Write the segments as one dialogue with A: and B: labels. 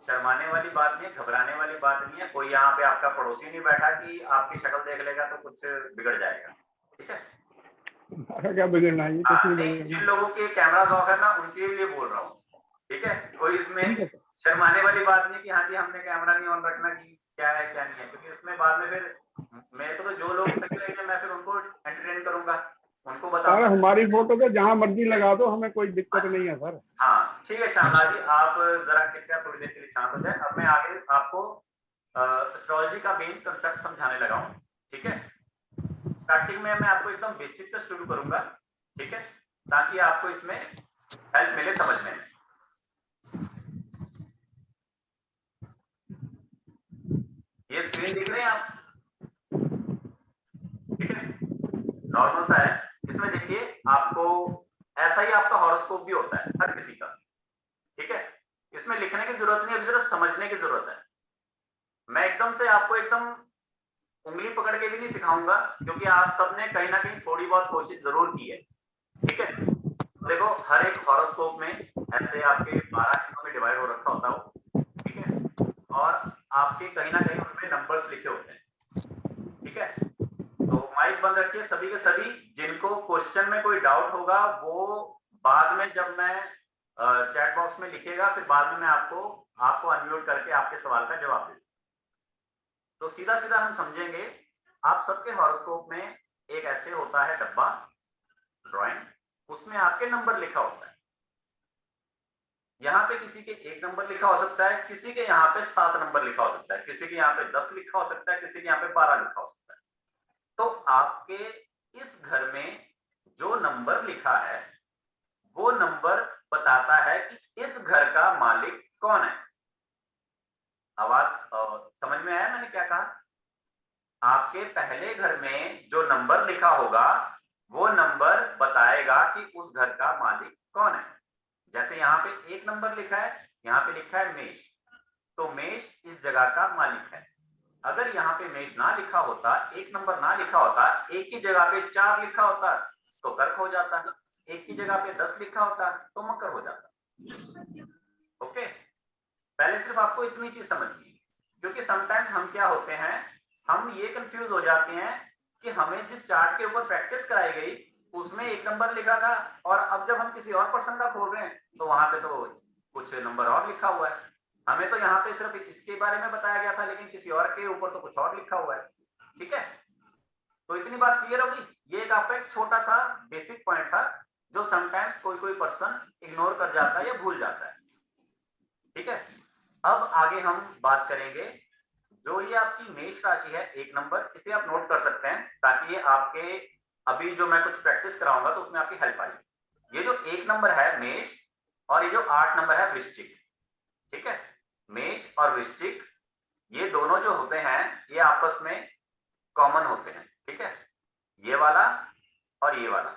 A: शर्माने वाली बात नहीं है, घबराने वाली बात नहीं है। कोई यहाँ पे आपका पड़ोसी नहीं बैठा कि आपकी शक्ल देख लेगा तो कुछ बिगड़ जाएगा, ठीक है।
B: क्या बिगड़ना है, कुछ नहीं
A: नहीं,
B: बिगड़ना।
A: जिन लोगों के कैमरास ऑफ है ना, उनके लिए बोल रहा हूँ, ठीक है। कोई इसमें
B: ठीक है।
A: शर्माने वाली बात नहीं कि हाँ जी हमने कैमरा नहीं ऑन रखना कि क्या है क्या नहीं है, क्योंकि इसमें बाद में फिर मेरे को तो जो लोग सही लगेंगे मैं फिर उनको एंटरटेन करूंगा, उनको
B: सर
A: बताऊंगा।
B: हमारी फोटो तो जहाँ मर्जी लगा दो, हमें कोई दिक्कत नहीं है सर।
A: हाँ ठीक है श्यामलाल जी, आप जरा कृपया थोड़ी देर के लिए शांत हो जाए। अब मैं आगे आपको एस्ट्रोलॉजी का मेन कंसेप्ट समझाने लगा हूँ, ठीक है। स्टार्टिंग में मैं आपको एकदम बेसिक से शुरू करूंगा, ठीक है, ताकि आपको इसमें हेल्प मिले समझने में। ये स्क्रीन दिख रहे हैं आप, ठीक है, नॉर्मल सा है। इसमें देखिए आपको ऐसा ही आपका हॉरोस्कोप भी होता है हर किसी का, ठीक है। इसमें लिखने की जरूरत नहीं है, अभी सिर्फ समझने की जरूरत है। मैं एकदम से आपको एकदम उंगली पकड़ के भी नहीं सिखाऊंगा, क्योंकि आप सबने कहीं ना कहीं थोड़ी बहुत कोशिश जरूर की है, ठीक है। देखो हर एक हॉरोस्कोप में ऐसे आपके 12 हिस्सों में डिवाइड हो रखा होता है, ठीक है, और आपके कहीं ना कहीं उनमें नंबर्स लिखे होते हैं, ठीक है। तो माइक बंद रखिए सभी के सभी। जिनको क्वेश्चन में कोई डाउट होगा वो बाद में जब मैं चैट बॉक्स में लिखिएगा, फिर बाद में मैं आपको अनम्यूट करके आपके सवाल का जवाब दूंगा। तो सीधा सीधा हम समझेंगे। आप सबके हॉरोस्कोप में एक ऐसे होता है डब्बा, ड्राइंग, उसमें आपके नंबर लिखा होता है। यहाँ पे किसी के 1 नंबर लिखा हो सकता है, किसी के यहाँ पे 7 नंबर लिखा हो सकता है, किसी के यहाँ पे 10 लिखा हो सकता है, किसी के यहाँ पे 12 लिखा हो सकता है। तो आपके इस घर में जो नंबर लिखा है वो नंबर बताता है कि इस घर का मालिक कौन है। आवाज समझ में आया मैंने क्या कहा? आपके पहले घर में जो नंबर लिखा होगा वो नंबर बताएगा कि उस घर का मालिक कौन है। जैसे यहाँ पे 1 नंबर लिखा है, यहाँ पे लिखा है मेष, तो मेष इस जगह का मालिक है। अगर यहाँ पे मेष ना लिखा होता, 1 नंबर ना लिखा होता, एक की जगह पे 4 लिखा होता तो कर्क हो जाता, एक की जगह पे 10 लिखा होता तो मकर हो जाता। ओके, पहले सिर्फ आपको इतनी चीज समझनी है, क्योंकि समटाइम्स हम क्या होते हैं, हम ये कंफ्यूज हो जाते हैं कि हमें जिस चार्ट के ऊपर प्रैक्टिस कराई गई उसमें 1 नंबर लिखा था, और अब जब हम किसी और पर्सन का खोल रहे हैं तो वहां पे तो कुछ नंबर और लिखा हुआ है। हमें तो यहाँ पे सिर्फ इसके बारे में बताया गया था, लेकिन किसी और के ऊपर तो कुछ और लिखा हुआ है, ठीक है। तो इतनी बात क्लियर होगी। ये एक आपका एक छोटा सा बेसिक पॉइंट था जो समटाइम्स कोई कोई पर्सन इग्नोर कर जाता है या भूल जाता है, ठीक है। अब आगे हम बात करेंगे। जो ये आपकी मेष राशि है 1 नंबर, इसे आप नोट कर सकते हैं ताकि ये आपके अभी जो मैं कुछ प्रैक्टिस कराऊंगा तो उसमें आपकी हेल्प आएगी। ये जो 1 नंबर है मेष, और ये जो 8 नंबर है वृश्चिक, ठीक है। मेष और वृश्चिक ये दोनों जो होते हैं ये आपस में कॉमन होते हैं, ठीक है। ये वाला और ये वाला,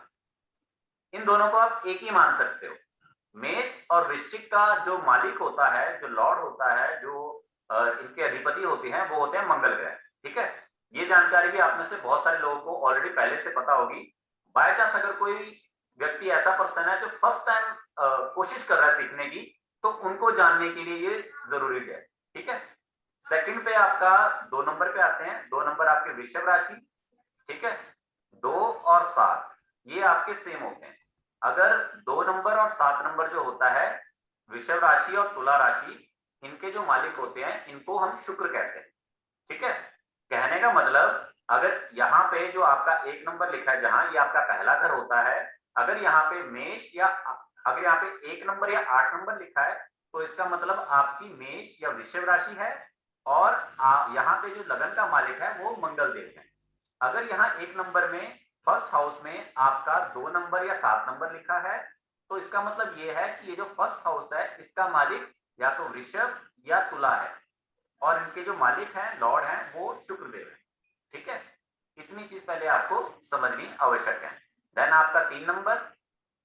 A: इन दोनों को आप एक ही मान सकते हो। मेष और वृश्चिक का जो मालिक होता है, जो लॉर्ड होता है, जो इनके अधिपति होते हैं, वो होते हैं मंगल ग्रह, ठीक है। ये जानकारी भी आप में से बहुत सारे लोगों को ऑलरेडी पहले से पता होगी। बाय चांस अगर कोई व्यक्ति ऐसा पर्सन है जो फर्स्ट टाइम कोशिश कर रहा है सीखने की, तो उनको जानने के लिए ये जरूरी है, ठीक है। सेकंड पे आपका 2 नंबर पे आते हैं। 2 नंबर आपके वृषभ राशि, ठीक है। 2 और 7 ये आपके सेम होते हैं। अगर 2 नंबर और 7 नंबर जो होता है, वृषभ राशि और तुला राशि, इनके जो मालिक होते हैं इनको हम शुक्र कहते हैं, ठीक है। कहने का मतलब अगर यहाँ पे जो आपका 1 नंबर लिखा है, जहां ये आपका पहला घर होता है, अगर यहाँ पे मेष या अगर यहाँ पे 1 नंबर या 8 नंबर लिखा है तो इसका मतलब आपकी मेष या वृषभ राशि है, और यहाँ पे जो लगन का मालिक है वो मंगल देव है। अगर यहाँ 1 नंबर में फर्स्ट हाउस में आपका 2 नंबर या 7 नंबर लिखा है, तो इसका मतलब ये है कि ये जो फर्स्ट हाउस है इसका मालिक या तो वृषभ या तुला है, और इनके जो मालिक हैं, लॉर्ड हैं, वो शुक्रदेव है, ठीक है। इतनी चीज पहले आपको समझनी आवश्यक है। देन आपका 3 नंबर,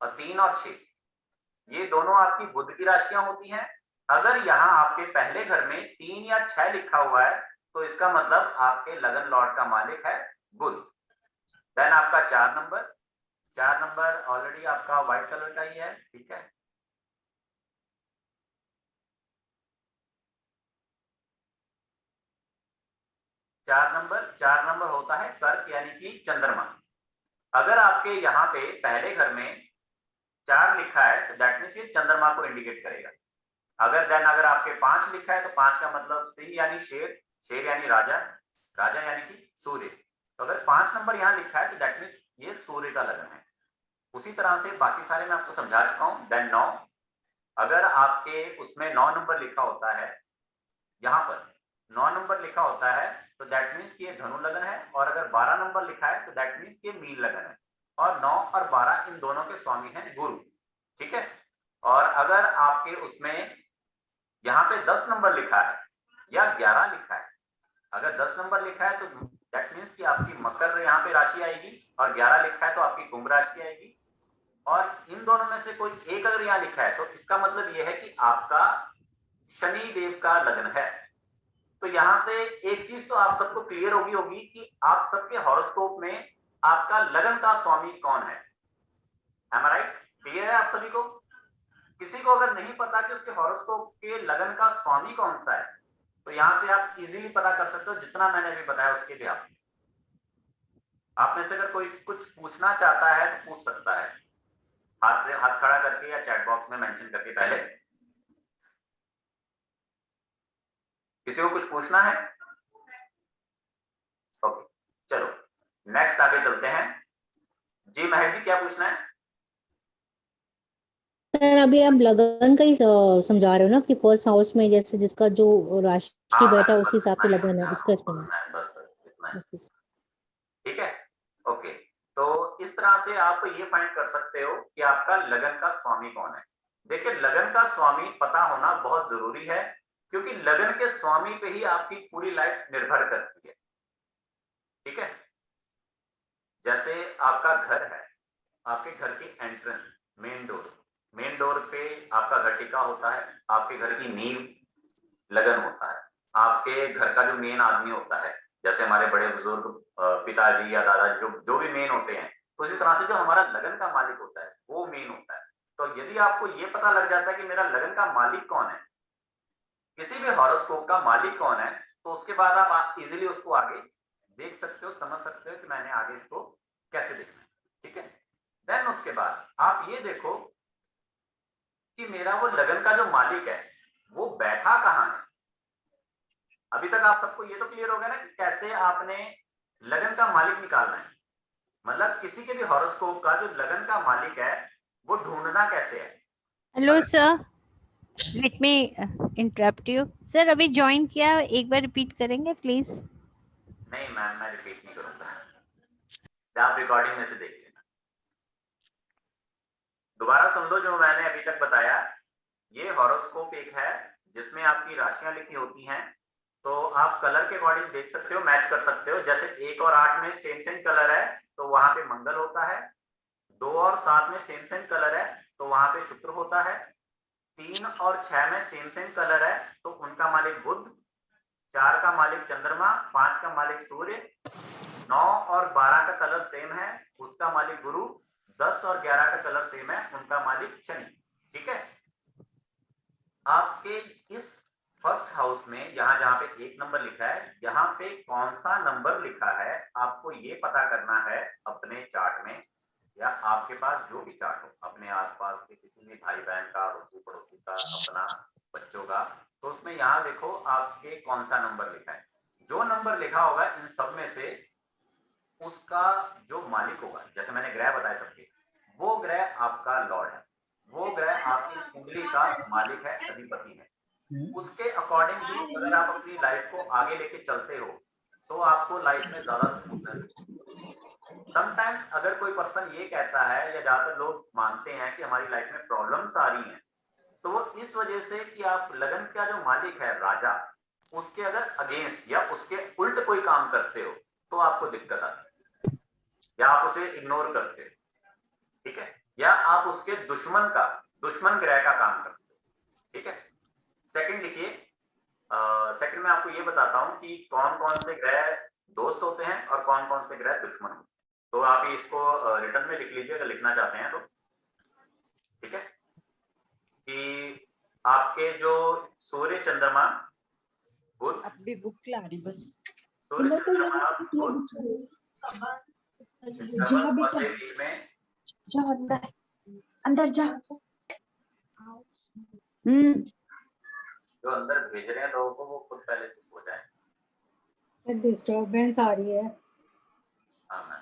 A: और 3 और 6 ये दोनों आपकी बुध की राशियां होती हैं। अगर यहाँ आपके पहले घर में 3 या 6 लिखा हुआ है तो इसका मतलब आपके लगन लॉर्ड का मालिक है बुध। देन आपका 4 नंबर, 4 नंबर ऑलरेडी आपका व्हाइट कलर का ही है, ठीक है। 4 नंबर होता है कर्क यानी कि चंद्रमा। अगर आपके यहाँ पे पहले घर में 4 लिखा है तो दैट मीन्स ये चंद्रमा को इंडिकेट करेगा। अगर आपके 5 लिखा है तो 5 का मतलब सिंह यानी शेर, शेर यानी राजा, राजा यानी कि सूर्य। तो अगर 5 नंबर यहाँ लिखा है तो दैट मीन्स ये सूर्य का लगन है। उसी तरह से बाकी सारे मैं आपको समझा चुका हूं। देन 9, अगर आपके उसमें 9 नंबर लिखा होता है, यहाँ पर 9 नंबर लिखा होता है तो दैट मीन्स कि ये धनु लगन है, और अगर 12 नंबर लिखा है तो दैट मीन्स कि ये मीन लगन है। और 9 और 12 इन दोनों के स्वामी हैं गुरु, ठीक है। और अगर आपके उसमें यहाँ पे 10 नंबर लिखा है या 11 लिखा है, अगर 10 नंबर लिखा है तो दैट मीन्स कि आपकी मकर यहाँ पे राशि आएगी, और 11 लिखा है तो आपकी कुंभ राशि आएगी। और इन दोनों में से कोई एक अगर यहाँ लिखा है तो इसका मतलब यह है कि आपका शनि देव का लगन है। तो यहां से एक चीज तो आप सबको क्लियर होगी कि आप सबके हॉरोस्कोप में आपका लगन का स्वामी कौन है। एम आई राइट? क्लियर है आप सभी को? किसी को अगर नहीं पता कि उसके हॉरोस्कोप के लगन का स्वामी कौन सा है, तो यहां से आप इजीली पता कर सकते हो, जितना मैंने अभी बताया उसके लिए। आप में से अगर कोई कुछ पूछना चाहता है तो पूछ सकता है, हाथ खड़ा करके या चैट बॉक्स में मेंशन करके। पहले किसी को कुछ पूछना है? ओके, चलो नेक्स्ट आगे चलते हैं। जी महेश जी, क्या पूछना है?
C: सर अभी आप लगन का ही समझा रहे हो ना कि फर्स्ट हाउस में जैसे जिसका जो राशि बैठा उसी हिसाब से लगन है, उसका इसमें।
A: बस इतना है,
C: ओके
A: ठीक है। ओके, तो इस तरह से आप ये फाइंड कर सकते हो कि आपका लगन का स्वामी कौन है। देखिए, लगन का स्वामी पता होना बहुत जरूरी है, क्योंकि लगन के स्वामी पे ही आपकी पूरी लाइफ निर्भर करती है, ठीक है। जैसे आपका घर है, आपके घर की एंट्रेंस, मेन डोर पे आपका घर टिका होता है, आपके घर की नींव लगन होता है, आपके घर का जो मेन आदमी होता है, जैसे हमारे बड़े बुजुर्ग पिताजी या दादाजी जो भी मेन होते हैं, तो इसी तरह से जो हमारा लगन का मालिक होता है वो मेन होता है। तो यदि आपको ये पता लग जाता है कि मेरा लगन का मालिक कौन है, किसी भी हॉरोस्कोप का मालिक कौन है, तो उसके बाद आप इजीली उसको आगे देख सकते हो, समझ सकते हो कि मैंने आगे इसको कैसे देखना है, ठीक है। देन उसके बाद आप ये देखो कि मेरा वो लगन का जो मालिक है वो बैठा कहाँ है। अभी तक आप सबको ये तो क्लियर हो गया ना कि कैसे आपने लगन का मालिक निकालना है। मतलब किसी के भी हॉरोस्कोप का जो लगन का मालिक है वो ढूंढना कैसे है।
D: Hello sir, let me interrupt you. Sir अभी ज्वाइन किया, एक बार रिपीट करेंगे प्लीज?
A: नहीं मैम, मैं रिपीट नहीं करूंगा, आप रिकॉर्डिंग में से देख लेना। दोबारा सुन लो जो मैंने अभी तक बताया। ये हॉरोस्कोप एक है जिसमें आपकी राशियां लिखी होती हैं, तो आप कलर के अकॉर्डिंग देख सकते हो, मैच कर सकते हो। जैसे 1 और 8 में सेम सेम कलर है तो वहां पे मंगल होता है, 2 और 7 में सेम सेम कलर है तो वहां पे शुक्र होता है, 3 और 6 में सेम सेम कलर है तो उनका मालिक बुध, 4 का मालिक चंद्रमा, 5 का मालिक सूर्य, 9 और 12 का कलर सेम है उसका मालिक गुरु, 10 और 11 का कलर सेम है उनका मालिक शनि, ठीक है। आपके इस फर्स्ट हाउस में जहां जहां पे 1 नंबर लिखा है, यहाँ पे कौन सा नंबर लिखा है आपको ये पता करना है अपने चार्ट में, या आपके पास जो भी चार्ट हो, अपने आसपास के किसी भी भाई बहन का, अड़ोसी पड़ोसी का, अपना बच्चों का, तो उसमें यहाँ देखो आपके कौन सा नंबर लिखा है। जो नंबर लिखा होगा इन सब में से उसका जो मालिक होगा, जैसे मैंने ग्रह बताए सबके, वो ग्रह आपका लॉर्ड है, वो ग्रह आपकी इस कुंडली का मालिक है, अधिपति है। उसके अकॉर्डिंग ही अगर आप अपनी लाइफ को आगे लेके चलते हो तो आपको लाइफ में ज्यादा स्मूथनेस है। समटाइम्स अगर कोई पर्सन ये कहता है या ज्यादातर लोग मानते हैं कि हमारी लाइफ में प्रॉब्लम्स आ रही हैं, तो वो इस वजह से कि आप लगन का जो मालिक है राजा, उसके अगर अगेंस्ट या उसके उल्ट कोई काम करते हो तो आपको दिक्कत आती है, या आप उसे इग्नोर करते हो, ठीक है, या आप उसके दुश्मन ग्रह का काम करते हो, ठीक है। सेकंड लिखिए, सेकंड में आपको ये बताता हूं कि कौन कौन से ग्रह दोस्त होते हैं और कौन कौन से ग्रह दुश्मन होते हैं। तो आप इसको रिटर्न में लिख लीजिए अगर लिखना चाहते हैं तो, ठीक है। कि आपके जो सूर्य चंद्रमा बुध,
E: अपनी बुक ला रही बस।
A: सूर्य
E: मैं तो
A: चंद्रमा
E: ये
A: बुध
E: जा
A: और
E: बेटा
A: के बीच में
E: जा अंदर अंदर जा।
A: जो अंदर भेज रहे हैं लोगों को वो खुद पहले चुप हो जाए।
C: डिस्टर्बेंस आ रही है।
A: हाँ मैम।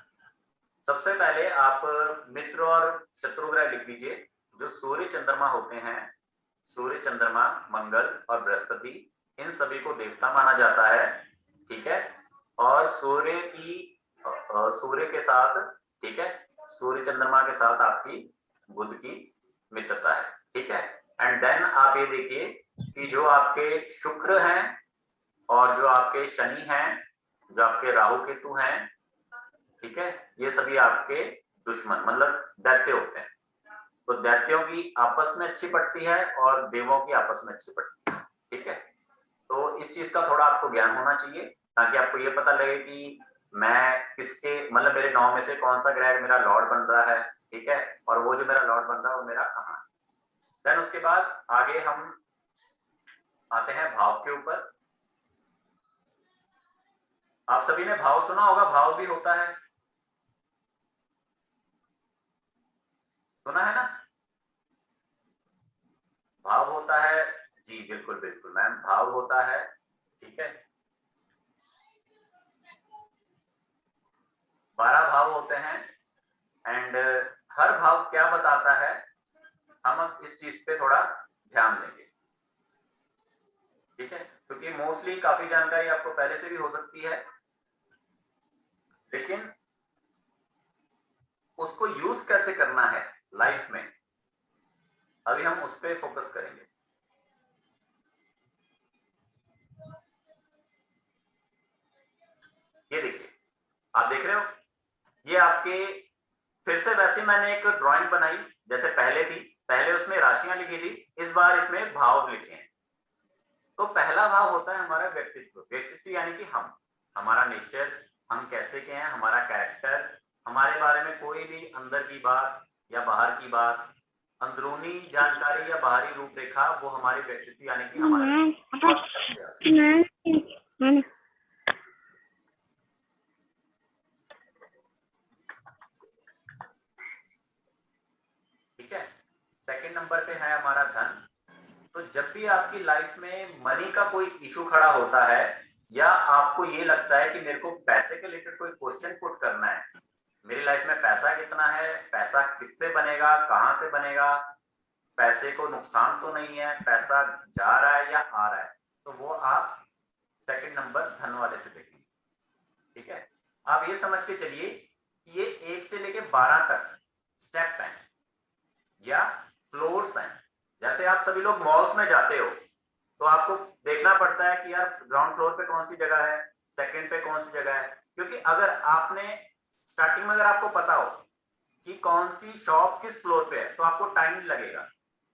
A: सबसे पहले आप मित्र और शत्रु ग्रह लिख लीजिए। जो सूर्य चंद्रमा होते हैं, सूर्य चंद्रमा मंगल और बृहस्पति, इन सभी को देवता माना जाता है, ठीक है। और सूर्य के साथ, ठीक है, सूर्य चंद्रमा के साथ आपकी बुध की मित्रता है, ठीक है। एंड देन आप ये देखिए कि जो आपके शुक्र हैं और जो आपके शनि हैं, जो आपके राहु केतु हैं, ठीक है, ये सभी आपके दुश्मन मतलब दैत्य होते हैं। तो दैत्यों की आपस में अच्छी पड़ती है और देवों की आपस में अच्छी पड़ती है, ठीक है। तो इस चीज का थोड़ा आपको ज्ञान होना चाहिए ताकि आपको ये पता लगे कि मैं किसके मतलब मेरे 9 में से कौन सा ग्रह मेरा लॉर्ड बन रहा है, ठीक है, और वो जो मेरा लॉर्ड बन रहा है वो मेरा कहाँ है। देन उसके बाद आगे हम आते हैं भाव के ऊपर। आप सभी ने भाव सुना होगा, भाव भी होता है, सुना है ना? भाव होता है जी, बिल्कुल बिल्कुल मैम, भाव होता है, ठीक है। 12 भाव होते हैं एंड हर भाव क्या बताता है हम अब इस चीज पे थोड़ा ध्यान देंगे, ठीक है, क्योंकि मोस्टली काफी जानकारी आपको पहले से भी हो सकती है, लेकिन उसको यूज कैसे करना है लाइफ में, अभी हम उस पर फोकस करेंगे। ये देखिए, आप देख रहे हो, ये आपके फिर से वैसे मैंने एक ड्राइंग बनाई जैसे पहले थी, पहले उसमें राशियां लिखी थी, इस बार इसमें भाव लिखे हैं। तो पहला भाव होता है हमारा व्यक्तित्व। व्यक्तित्व यानी कि हम, हमारा नेचर, हम कैसे के हैं, हमारा कैरेक्टर, हमारे बारे में कोई भी अंदर की बात या बाहर की बात, अंदरूनी जानकारी या बाहरी रूपरेखा, वो हमारे व्यक्तित्व यानी कि हमारे ठीक है। सेकंड नंबर पे है हमारा धन। तो जब भी आपकी लाइफ में मनी का कोई इशू खड़ा होता है या आपको ये लगता है कि मेरे को पैसे के रिलेटेड कोई क्वेश्चन पुट करना है, मेरी लाइफ में पैसा कितना है, पैसा किससे बनेगा, कहां से बनेगा, पैसे को नुकसान तो नहीं है, पैसा जा रहा है या आ रहा है, तो वो आप सेकंड नंबर धन वाले से देखेंगे, ठीक है। आप ये समझ के चलिए कि ये 1 से लेके 12 तक स्टेप हैं या फ्लोर्स हैं। जैसे आप सभी लोग मॉल्स में जाते हो तो आपको देखना पड़ता है कि यार ग्राउंड फ्लोर पे कौन सी जगह है, सेकंड पे कौन सी जगह है, क्योंकि अगर आपने स्टार्टिंग में अगर आपको पता हो कि कौन सी शॉप किस फ्लोर पे है तो आपको टाइम नहीं लगेगा,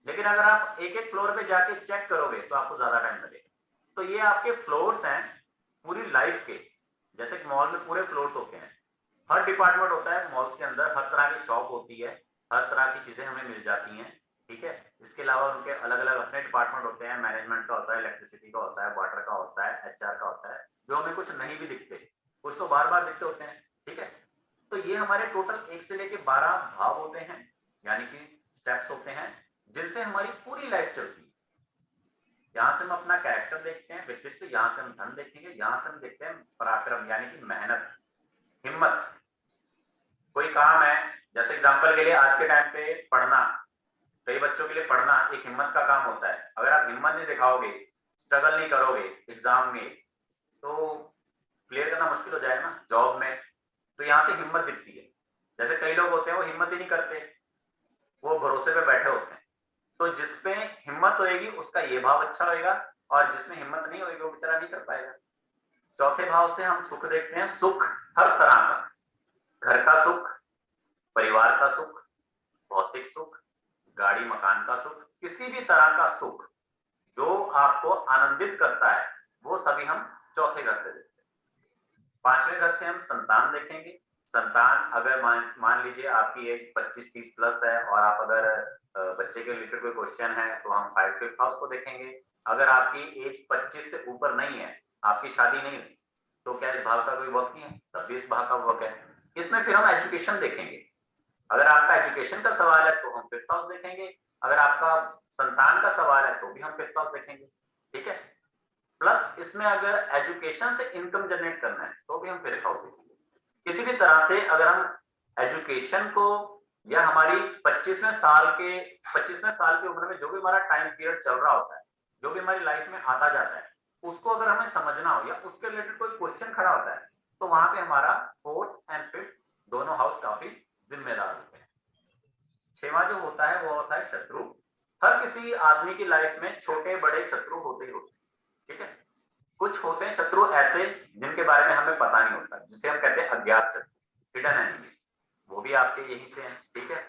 A: लेकिन अगर आप एक एक फ्लोर पे जाके चेक करोगे तो आपको ज्यादा टाइम लगेगा। तो ये आपके फ्लोर्स हैं पूरी लाइफ के। जैसे मॉल में पूरे फ्लोर्स होते हैं, हर डिपार्टमेंट होता है मॉल्स के अंदर, हर तरह की शॉप होती है, हर तरह की चीजें हमें मिल जाती हैं, ठीक है। इसके अलावा उनके अलग अलग अपने डिपार्टमेंट होते हैं, मैनेजमेंट का होता है, इलेक्ट्रिसिटी का होता है, वाटर का होता है, एचआर का होता है, जो हमें कुछ नहीं भी दिखते, कुछ तो बार बार दिखते होते हैं, ठीक है। तो ये हमारे टोटल 1 से लेके 12 भाव होते हैं, यानी कि स्टेप्स होते हैं जिनसे हमारी पूरी लाइफ चलती है। यहाँ से हम अपना कैरेक्टर देखते हैं, व्यक्तित्व, यहाँ से हम धन देखेंगे, यहाँ से हम देखते हैं पराक्रम यानी कि मेहनत, हिम्मत। कोई काम है, जैसे एग्जांपल के लिए आज के टाइम पे पढ़ना, कई बच्चों के लिए पढ़ना एक हिम्मत का काम होता है। अगर आप हिम्मत नहीं दिखाओगे, स्ट्रगल नहीं करोगे एग्जाम में, तो क्लियर करना मुश्किल हो जाएगा ना जॉब में। तो यहाँ से हिम्मत दिखती है। जैसे कई लोग होते हैं वो हिम्मत ही नहीं करते, वो भरोसे पे बैठे होते हैं। तो जिसपे हिम्मत होएगी उसका ये भाव अच्छा होएगा, और जिसमें हिम्मत नहीं होएगी वो बेचारा नहीं कर पाएगा। चौथे भाव से हम सुख देखते हैं। सुख हर तरह का, घर का सुख, परिवार का सुख, भौतिक सुख, गाड़ी मकान का सुख, किसी भी तरह का सुख जो आपको आनंदित करता है, वो सभी हम चौथे घर से देखते हैं। 5वें घर से हम संतान देखेंगे। संतान अगर मान लीजिए आपकी एज 25-30 प्लस है और आप अगर बच्चे के रिलेटेड कोई क्वेश्चन है तो हम 5th हाउस को देखेंगे। अगर आपकी एज 25 से ऊपर नहीं है, आपकी शादी नहीं हुई, तो क्या इस भाव का कोई वर्क नहीं है? तब भी इस भाव का वर्क है। इसमें फिर हम एजुकेशन देखेंगे। अगर आपका एजुकेशन का सवाल है तो हम फिफ्थ हाउस देखेंगे, अगर आपका संतान का सवाल है तो भी हम फिफ्थ हाउस देखेंगे, ठीक है। प्लस इसमें अगर एजुकेशन से इनकम जनरेट करना है तो भी हम फिफ्थ हाउस देखेंगे। किसी भी तरह से अगर हम एजुकेशन को या हमारी 25वें साल की उम्र में जो भी हमारा टाइम पीरियड चल रहा होता है, जो भी हमारी लाइफ में आता जाता है, उसको अगर हमें समझना हो या उसके रिलेटेड कोई क्वेश्चन खड़ा होता है, तो वहां पे हमारा फोर्थ एंड फिफ्थ दोनों हाउस काफी जिम्मेदार होते हैं। छठवां जो होता है वो होता है शत्रु। हर किसी आदमी की लाइफ में छोटे बड़े शत्रु होते ही होते हैं, ठीक है। कुछ होते हैं शत्रु ऐसे जिनके बारे में हमें पता नहीं होता, जिसे हम कहते हैं अज्ञात शत्रु, हिडन एनिमीज, वो भी आपके यहीं से हैं, ठीक है।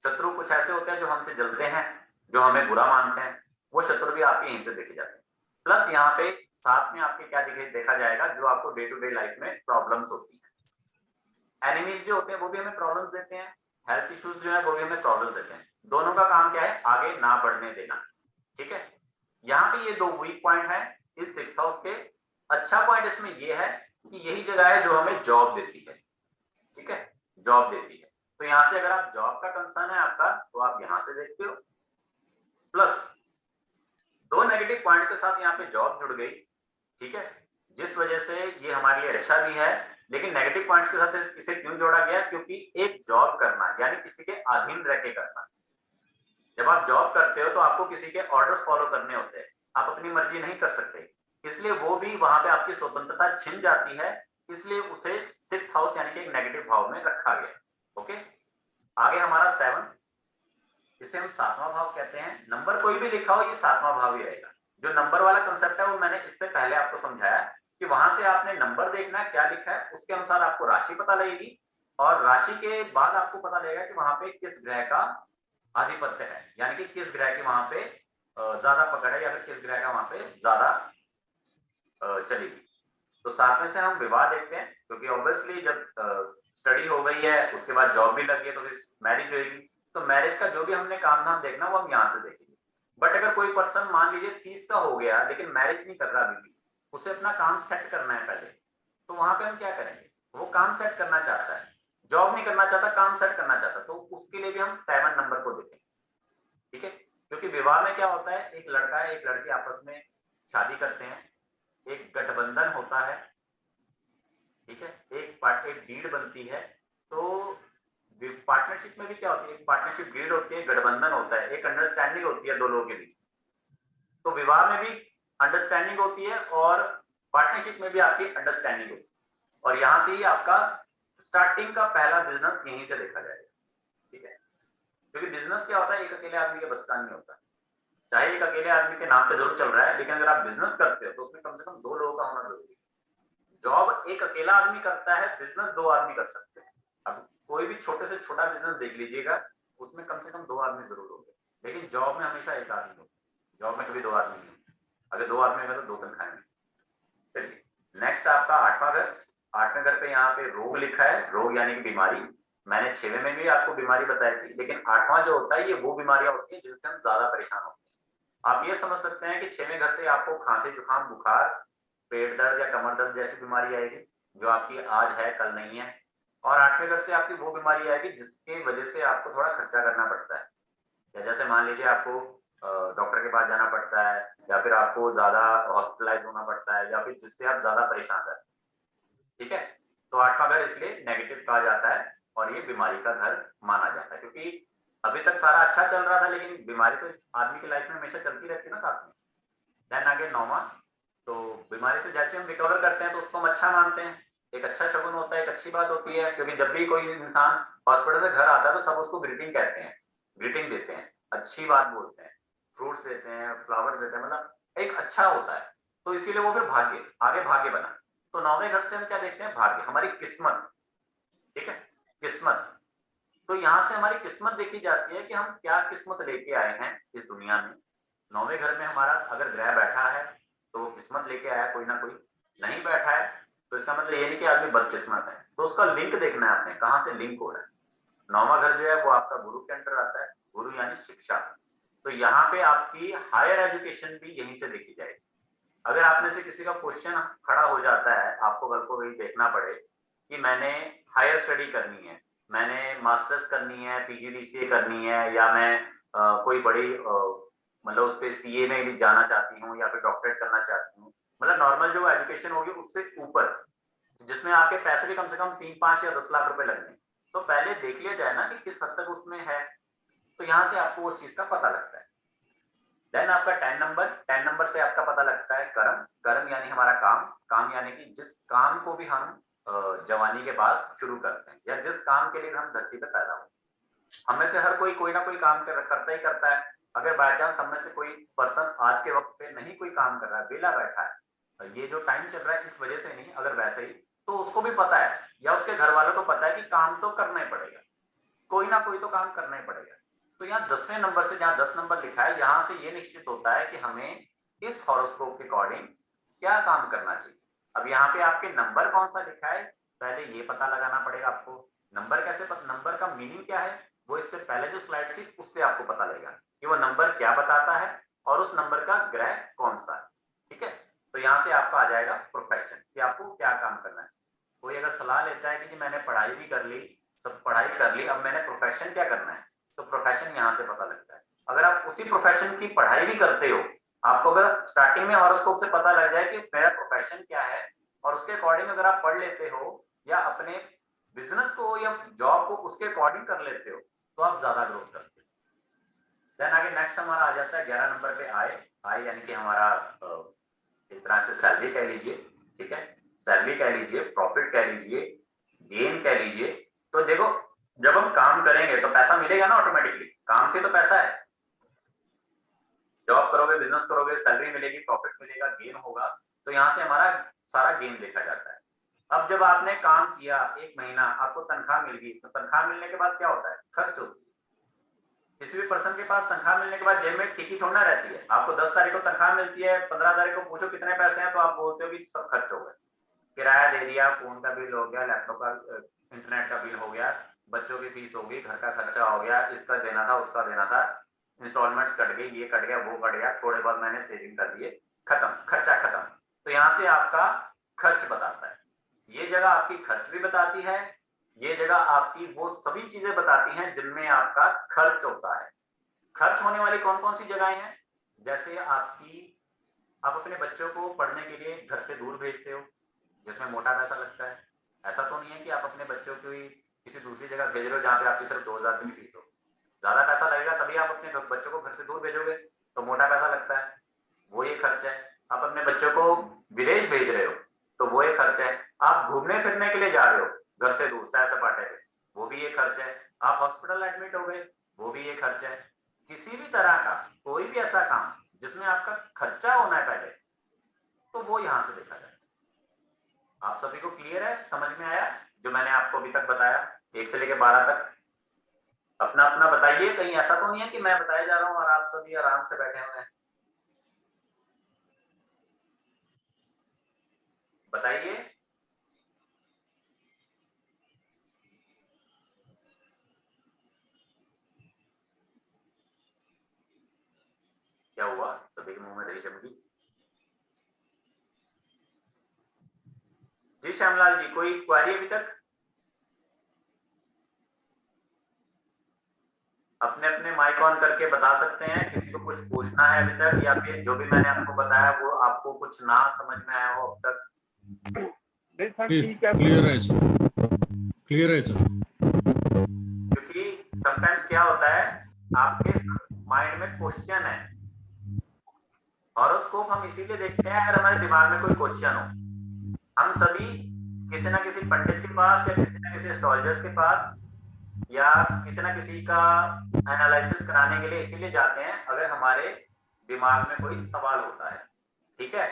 A: शत्रु कुछ ऐसे होते हैं जो हमसे जलते हैं, जो हमें बुरा मानते हैं, वो शत्रु भी आपके यहीं से देखे जाते हैं। प्लस यहाँ पे साथ में आपके क्या देखा जाएगा, जो आपको डे टू डे लाइफ में प्रॉब्लम्स होती है। एनिमीज जो होते हैं वो भी हमें प्रॉब्लम्स देते हैं, हेल्थ इश्यूज जो है वो भी हमें प्रॉब्लम्स देते हैं। दोनों का काम क्या है? आगे ना बढ़ने देना, ठीक है। यहाँ पे ये दो वीक पॉइंट है इस सिक्स्थ हाउस के। अच्छा पॉइंट इसमें ये है कि यही जगह है जो हमें जॉब देती है, ठीक है, जॉब देती है। तो यहाँ से अगर आप जॉब का कंसर्न है आपका, तो आप यहाँ से देखते हो। प्लस दो नेगेटिव पॉइंट के साथ यहाँ पे जॉब जुड़ गई, ठीक है, जिस वजह से ये हमारे लिए अच्छा भी है। लेकिन नेगेटिव पॉइंट्स के साथ इसे क्यों जोड़ा गया? क्योंकि एक जॉब करना यानी किसी के अधीन रह के करना। जब आप जॉब करते हो तो आपको किसी के ऑर्डर्स फॉलो करने होते हैं, आप अपनी मर्जी नहीं कर सकते, इसलिए वो भी वहां पे आपकी स्वतंत्रता छिन जाती है। इसलिए उसे सिक्स्थ हाउस यानी कि एक नेगेटिव भाव में रखा गया। ओके, आगे हमारा सेवंथ, इसे हम सातवां भाव कहते हैं। नंबर कोई भी लिखा हो ये सातवां भाव ही रहेगा। जो नंबर वाला कंसेप्ट है वो मैंने इससे पहले आपको समझाया कि वहां से आपने नंबर देखना है क्या लिखा है, उसके अनुसार आपको राशि पता लगेगी, और राशि के बाद आपको पता लगेगा कि वहां पे किस ग्रह का आधिपत्य है, यानी कि किस ग्रह की वहां पे ज्यादा पकड़ है, या फिर किस ग्रह का वहां पे ज्यादा चलेगी। तो साथ में से हम विवाह देखते हैं, क्योंकि ऑब्वियसली जब स्टडी हो गई है उसके बाद जॉब भी लग गई है तो मैरिज होगी। तो मैरिज का जो भी हमने काम धाम देखना वो हम यहाँ से देखेंगे। बट अगर कोई पर्सन मान लीजिए 30 का हो गया लेकिन मैरिज नहीं कर रहा अभी भी, उसे अपना काम सेट करना है पहले, तो वहां पे हम क्या करेंगे? वो काम सेट करना चाहता है, जॉब नहीं करना चाहता, काम सेट करना चाहता, तो उसके लिए भी हम 7 नंबर को देखेंगे, ठीक है। क्योंकि विवाह में क्या होता है, एक लड़का है एक लड़की आपस में शादी करते हैं, एक गठबंधन होता है, ठीक है, एक डीड बनती है। तो पार्टनरशिप में भी क्या होती है? एक पार्टनरशिप डीड होती है, गठबंधन होता है, एक अंडरस्टैंडिंग होती है दो लोगों के बीच। तो विवाह में भी अंडरस्टैंडिंग होती है और पार्टनरशिप में भी आपकी अंडरस्टैंडिंग होती है, और यहां से ही आपका स्टार्टिंग का पहला बिजनेस यहीं से देखा जाएगा, ठीक है। क्योंकि बिजनेस क्या होता है, एक अकेले आदमी के बस का नहीं होता। चाहे एक अकेले आदमी के नाम पे जरूर चल रहा है, लेकिन अगर आप बिजनेस करते हो तो उसमें कम से कम 2 लोगों का होना जरूरी है। जॉब एक अकेला आदमी करता है, बिजनेस 2 आदमी कर सकते हैं। अब कोई भी छोटे से छोटा बिजनेस देख लीजिएगा, उसमें कम से कम 2 आदमी जरूर होंगे, लेकिन जॉब में हमेशा एक आदमी होगा, जॉब में कभी 2 आदमी नहीं होते। अगर 2 आदमी होंगे तो 2 तनख्वाहें खाएंगे। चलिए नेक्स्ट आपका 8वां घर। 8वें घर पे यहाँ पे रोग लिखा है, रोग यानी कि बीमारी। मैंने 6वें में भी आपको बीमारी बताई थी, लेकिन 8वां जो होता है ये वो बीमारियां होती है जिनसे हम ज्यादा परेशान होते हैं। आप ये समझ सकते हैं कि 6वें घर से आपको खांसी जुकाम बुखार पेट दर्द या कमर दर्द जैसी बीमारी आएगी, जो आपकी आज है कल नहीं है। और 8वें घर से आपकी वो बीमारी आएगी जिसकी वजह से आपको थोड़ा खर्चा करना पड़ता है, या जैसे मान लीजिए आपको डॉक्टर के पास जाना पड़ता है, या फिर आपको ज्यादा हॉस्पिटलाइज होना पड़ता है, या फिर जिससे आप ज्यादा परेशान रहते हैं, ठीक है। तो 8वां घर इसलिए नेगेटिव कहा जाता है और ये बीमारी का घर माना जाता है, क्योंकि अभी तक सारा अच्छा चल रहा था, लेकिन बीमारी तो आदमी की लाइफ में हमेशा चलती रहती है ना साथ में। देन आगे 9वां, तो बीमारी से जैसे हम रिकवर करते हैं तो उसको हम अच्छा मानते हैं, एक अच्छा शगुन होता है, एक अच्छी बात होती है। क्योंकि जब भी कोई इंसान हॉस्पिटल से घर आता है तो सब उसको ग्रीटिंग कहते हैं, ग्रीटिंग देते हैं, अच्छी बात बोलते हैं, फ्रूट्स देते हैं, फ्लावर्स देते हैं, मतलब एक अच्छा होता है। तो इसीलिए वो फिर भाग्य, आगे भाग्य बना। तो 9वें घर से हम क्या देखते हैं? भाग्य, हमारी किस्मत, ठीक है, किस्मत। तो यहाँ से हमारी किस्मत देखी जाती है कि हम क्या किस्मत लेके आए हैं इस दुनिया में। 9वें घर में हमारा अगर ग्रह बैठा है तो वो किस्मत लेके आया कोई ना कोई, नहीं बैठा है तो इसका मतलब ये नहीं कि आदमी बदकिस्मत है। तो उसका लिंक देखना है आपने, कहाँ से लिंक हो रहा है। 9वां घर जो है वो आपका गुरु के अंदर आता है, गुरु यानी शिक्षा। तो यहाँ पे आपकी हायर एजुकेशन भी यहीं से देखी जाएगी, अगर आप में से किसी का क्वेश्चन खड़ा हो जाता है, आपको कल को वही देखना पड़े कि मैंने हायर स्टडी करनी है, मैंने मास्टर्स करनी है, पीजीडीसीए करनी है, या मैं कोई बड़ी मतलब उस पे सीए में भी जाना चाहती हूँ, या फिर डॉक्टरेट करना चाहती हूँ, मतलब नॉर्मल जो एजुकेशन होगी उससे ऊपर, जिसमें आपके पैसे भी कम से कम 3, 5 या 10 लाख रुपए लगने, तो पहले देख लिया जाए ना कि किस हद तक उसमें है। तो यहाँ से आपको उस चीज का पता लगता है। देन आपका 10 नंबर से आपका पता लगता है कर्म। कर्म यानी हमारा काम, काम यानी कि जिस काम को भी हम जवानी के बाद शुरू करते हैं, या जिस काम के लिए हम धरती पे पैदा हुए। हम में से हर कोई ना कोई काम करता ही करता है। अगर बाय चांस हम में से कोई पर्सन आज के वक्त पे नहीं कोई काम कर रहा है, बेला बैठा है, ये जो टाइम चल रहा है इस वजह से नहीं, अगर वैसे ही, तो उसको भी पता है या उसके घर वालों को पता है कि काम तो करना ही पड़ेगा, कोई ना कोई तो काम करना ही पड़ेगा। तो यहाँ 10वें नंबर से जहाँ 10 नंबर लिखा है, यहाँ से ये निश्चित होता है कि हमें इस हॉरोस्कोप के अकॉर्डिंग क्या काम करना चाहिए। अब यहाँ पे आपके नंबर कौन सा लिखा है, पहले ये पता लगाना पड़ेगा आपको। नंबर कैसे नंबर का मीनिंग क्या है, वो इससे पहले जो स्लाइड थी उससे आपको पता लगेगा कि वो नंबर क्या बताता है और उस नंबर का ग्रह कौन सा है। ठीक है, तो यहाँ से आपका आ जाएगा प्रोफेशन कि आपको क्या काम करना चाहिए। कोई अगर सलाह लेता है कि जी मैंने पढ़ाई भी कर ली, सब पढ़ाई कर ली, अब मैंने प्रोफेशन क्या करना है, तो प्रोफेशन यहाँ से पता लगता है। अगर आप उसी प्रोफेशन की पढ़ाई भी करते हो, आपको अगर स्टार्टिंग में हॉरोस्कोप से पता लग जाए कि मेरा प्रोफेशन क्या है, और उसके अकॉर्डिंग अगर आप पढ़ लेते हो या अपने बिजनेस को या जॉब को उसके अकॉर्डिंग कर लेते हो, तो आप ज्यादा ग्रोथ करते हो। देन आगे नेक्स्ट हमारा आ जाता है 11 नंबर पे आय। आय यानी कि हमारा एक तरह से सैलरी कह लीजिए, ठीक है, सैलरी कह लीजिए, प्रॉफिट कह लीजिए, गेन कह लीजिए। तो देखो, जब हम काम करेंगे तो पैसा मिलेगा ना ऑटोमेटिकली, काम से तो पैसा है। जॉब करोगे, बिजनेस करोगे, सैलरी मिलेगी, प्रॉफिट मिलेगा, गेन होगा, तो यहाँ से हमारा सारा गेन देखा जाता है। अब जब आपने काम किया 1 महीना, आपको तनख्वाह मिल गई, तो तनख्वाह मिलने के बाद क्या होता है, खर्च होती है। किसी भी पर्सन के पास तनख्वाह मिलने के बाद जेब में टिकी थोड़ा रहती है। आपको 10 तारीख को तनख्वाह मिलती है, 15 तारीख को पूछो कितने पैसे हैं, तो आप बोलते हो कि सब खर्च हो गए, किराया दे दिया, फोन का बिल हो गया, लैपटॉप का इंटरनेट का बिल हो गया, बच्चों की फीस हो गई, घर का खर्चा हो गया, इसका देना था, उसका देना था, इंस्टॉलमेंट्स कट गई, ये कट गया, वो कट गया, थोड़े बहुत मैंने सेविंग कर दिए, खत्म, खर्चा खत्म। तो यहाँ से आपका खर्च बताता है। ये जगह आपकी खर्च भी बताती है, ये जगह आपकी वो सभी चीजें बताती हैं जिनमें आपका खर्च होता है। खर्च होने वाली कौन कौन सी जगहें हैं, जैसे आप अपने बच्चों को पढ़ने के लिए घर से दूर भेजते हो, जिसमें मोटा पैसा लगता है। ऐसा तो नहीं है कि आप अपने बच्चों को किसी दूसरी जगह भेज रहे हो जहाँ पे आपकी सिर्फ 2000 की फीस हो। ज्यादा पैसा लगेगा तभी आप अपने बच्चों को घर से दूर भेजोगे, तो मोटा पैसा लगता है, वो ये खर्च है। आप अपने बच्चों को विदेश भेज रहे हो, तो वो एक खर्च है। आप घूमने फिरने के लिए जा रहे हो घर से दूर, सैर सपाटे पे, वो भी एक खर्च है। आप हॉस्पिटल एडमिट हो गए, वो भी एक खर्च है। किसी भी तरह का कोई भी ऐसा काम जिसमें आपका खर्चा होना है पहले, तो वो यहाँ से देखा जाए। आप सभी को क्लियर है, समझ में आया जो मैंने आपको अभी तक बताया 1 से लेकर 12 तक? अपना अपना बताइए, कहीं ऐसा तो नहीं है कि मैं बताया जा रहा हूँ और आप सभी आराम से बैठे हुए हैं। बताइए। क्या हुआ, सभी के मुंह में दही जम गई? जी श्यामलाल जी, कोई क्वेरी अभी तक? अपने अपने माइक ऑन करके बता सकते हैं, किसी को कुछ पूछना है अभी तक, या फिर जो भी मैंने आपको बताया वो आपको कुछ ना समझ में आया हो अब तक?
B: नहीं सर, ठीक है,
F: क्लियर है सर, क्लियर है सर।
A: क्योंकि समटाइम्स क्या होता है, आपके माइंड में क्वेश्चन है। हॉरोस्कोप हम इसीलिए देखते हैं अगर हमारे दिमाग में कोई क्वेश्चन हो। हम सभी किसी ना किसी पंडित के पास या किसी ना किसी एस्ट्रोलॉजर्स के पास या किसी ना किसी का एनालिसिस कराने के लिए इसीलिए जाते हैं अगर हमारे दिमाग में कोई सवाल होता है। ठीक है,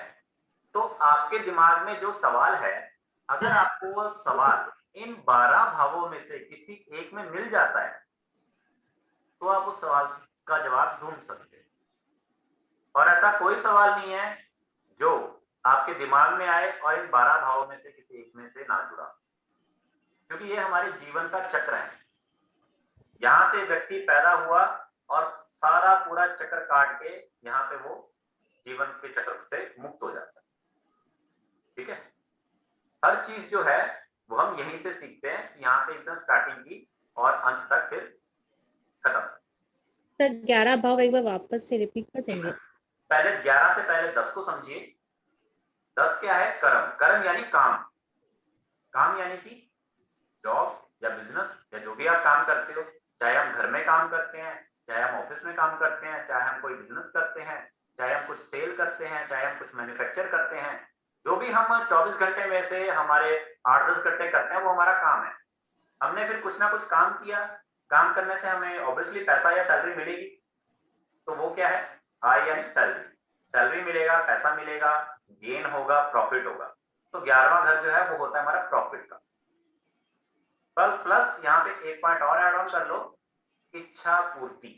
A: तो आपके दिमाग में जो सवाल है, अगर आपको वो सवाल इन 12 भावों में से किसी एक में मिल जाता है, तो आप उस सवाल का जवाब ढूंढ सकते हैं। और ऐसा कोई सवाल नहीं है जो आपके दिमाग में आए और इन 12 भावों में से किसी एक में से ना जुड़ा, क्योंकि ये हमारे जीवन का चक्र है। यहां से व्यक्ति पैदा हुआ और सारा पूरा चक्र काट के यहाँ पे वो जीवन के चक्र से मुक्त हो जाता है। ठीक है, हर चीज जो है वो हम यहीं से सीखते हैं, यहाँ से एकदम स्टार्टिंग की और अंत तक फिर खत्म।
C: सर 11 भाव एक बार वापस से रिपीट कर देंगे?
A: पहले 11 से पहले 10 को समझिए। 10 क्या है? कर्म। कर्म यानी काम। काम यानी कि जॉब या बिजनेस या जो भी आप काम करते हो, चाहे हम घर में काम करते हैं, चाहे हम ऑफिस में काम करते हैं, चाहे हम कोई बिजनेस करते हैं, चाहे हम कुछ सेल करते हैं, चाहे हम कुछ मैन्युफैक्चर करते हैं, जो भी हम 24 घंटे में से हमारे 8-10 घंटे करते हैं वो हमारा काम है। हमने फिर कुछ ना कुछ काम किया, काम करने से हमें ऑब्वियसली पैसा या सैलरी मिलेगी, तो वो क्या है? आय यानी सैलरी। सैलरी मिलेगा, पैसा मिलेगा, गेन होगा, प्रॉफिट होगा। तो 11वां घर जो है वो होता है हमारा प्रॉफिट का। प्लस यहाँ पे एक पॉइंट और ऐड ऑन कर लो, इच्छा पूर्ति।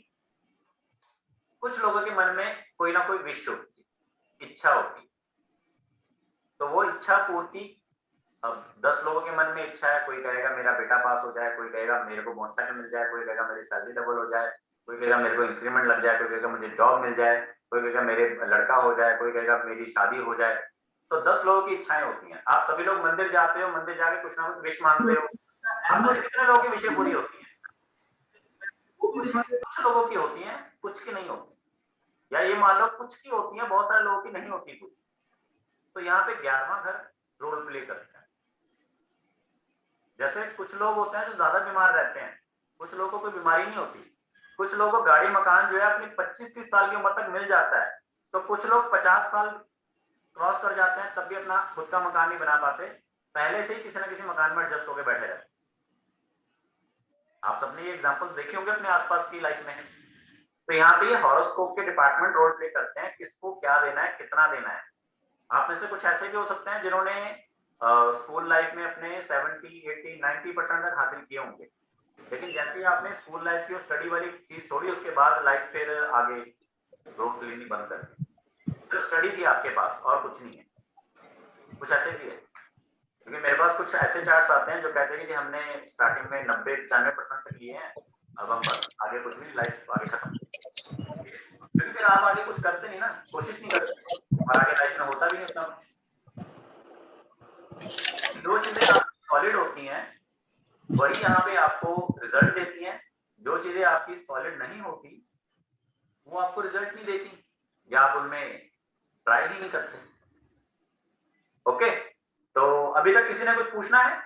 A: कुछ लोगों के मन में कोई ना कोई विश होती, इच्छा होती, तो वो इच्छा पूर्ति। अब 10 लोगों के मन में इच्छा है, कोई कहेगा मेरा बेटा पास हो जाए, कोई कहेगा मेरे को मोटरसाइकिल मिल जाए, कोई कहेगा मेरी सैलरी डबल हो जाए, कोई कहेगा मेरे को इंक्रीमेंट लग जाए, कोई कहेगा मुझे जॉब मिल जाए, कोई कहेगा मेरे लड़का हो जाए, कोई कहेगा मेरी शादी हो जाए। तो 10 लोगों की इच्छाएं होती हैं। आप सभी लोग मंदिर जाते हो, मंदिर जाके कुछ ना कुछ विश मांगते हो, आपसे कितने लोगों की विशें पूरी होती है? कुछ लोगों की होती है, कुछ की नहीं होती, या ये मान लो कुछ की होती है, बहुत सारे लोगों की नहीं होती पूरी। तो यहाँ पे 11वां घर रोल प्ले करता है। जैसे कुछ लोग होते हैं जो ज्यादा बीमार रहते हैं, कुछ लोगों को कोई बीमारी नहीं होती, कुछ लोगों को गाड़ी मकान जो है अपनी 25-30 साल की उम्र तक मिल जाता है, तो कुछ लोग 50 साल क्रॉस कर जाते हैं तब भी अपना खुद का मकान नहीं बना पाते, पहले से ही किसी ना किसी मकान में एडजस्ट होकर बैठे रहते। आप सबने ये एग्जांपल्स देखे होंगे अपने आसपास की लाइफ में। तो यहाँ पे हॉरोस्कोप के डिपार्टमेंट रोल प्ले करते हैं, किसको क्या देना है, कितना देना है। आप में से कुछ ऐसे भी हो सकते हैं जिन्होंने स्कूल लाइफ में अपने 70, 80, 90% तक हासिल किए होंगे, लेकिन जैसे ही आपने स्कूल लाइफ की स्टडी वाली चीज छोड़ी, उसके बाद लाइफ फिर आगे रोल प्ले नहीं बंद कर दी, सिर्फ स्टडी थी आपके पास और कुछ नहीं है। कुछ ऐसे भी है, क्योंकि मेरे पास कुछ ऐसे चार्ट्स आते हैं जो कहते हैं कि हमने स्टार्टिंग में 90-95% तक लिए हैं, अब हम बस आगे कुछ नहीं, लाइफ आगे खत्म। क्योंकि फिर आप आगे कुछ करते नहीं ना, कोशिश नहीं करते, और आगे लाइफ में होता भी नहीं उतना कुछ। जो चीजें आपकी सॉलिड होती हैं वही यहाँ पे आपको रिजल्ट देती हैं। जो चीजें आपकी सॉलिड नहीं होती वो आपको रिजल्ट नहीं देती, या आप उनमें ट्राई ही नहीं करते। ओके, तो अभी तक किसी ने कुछ पूछना है?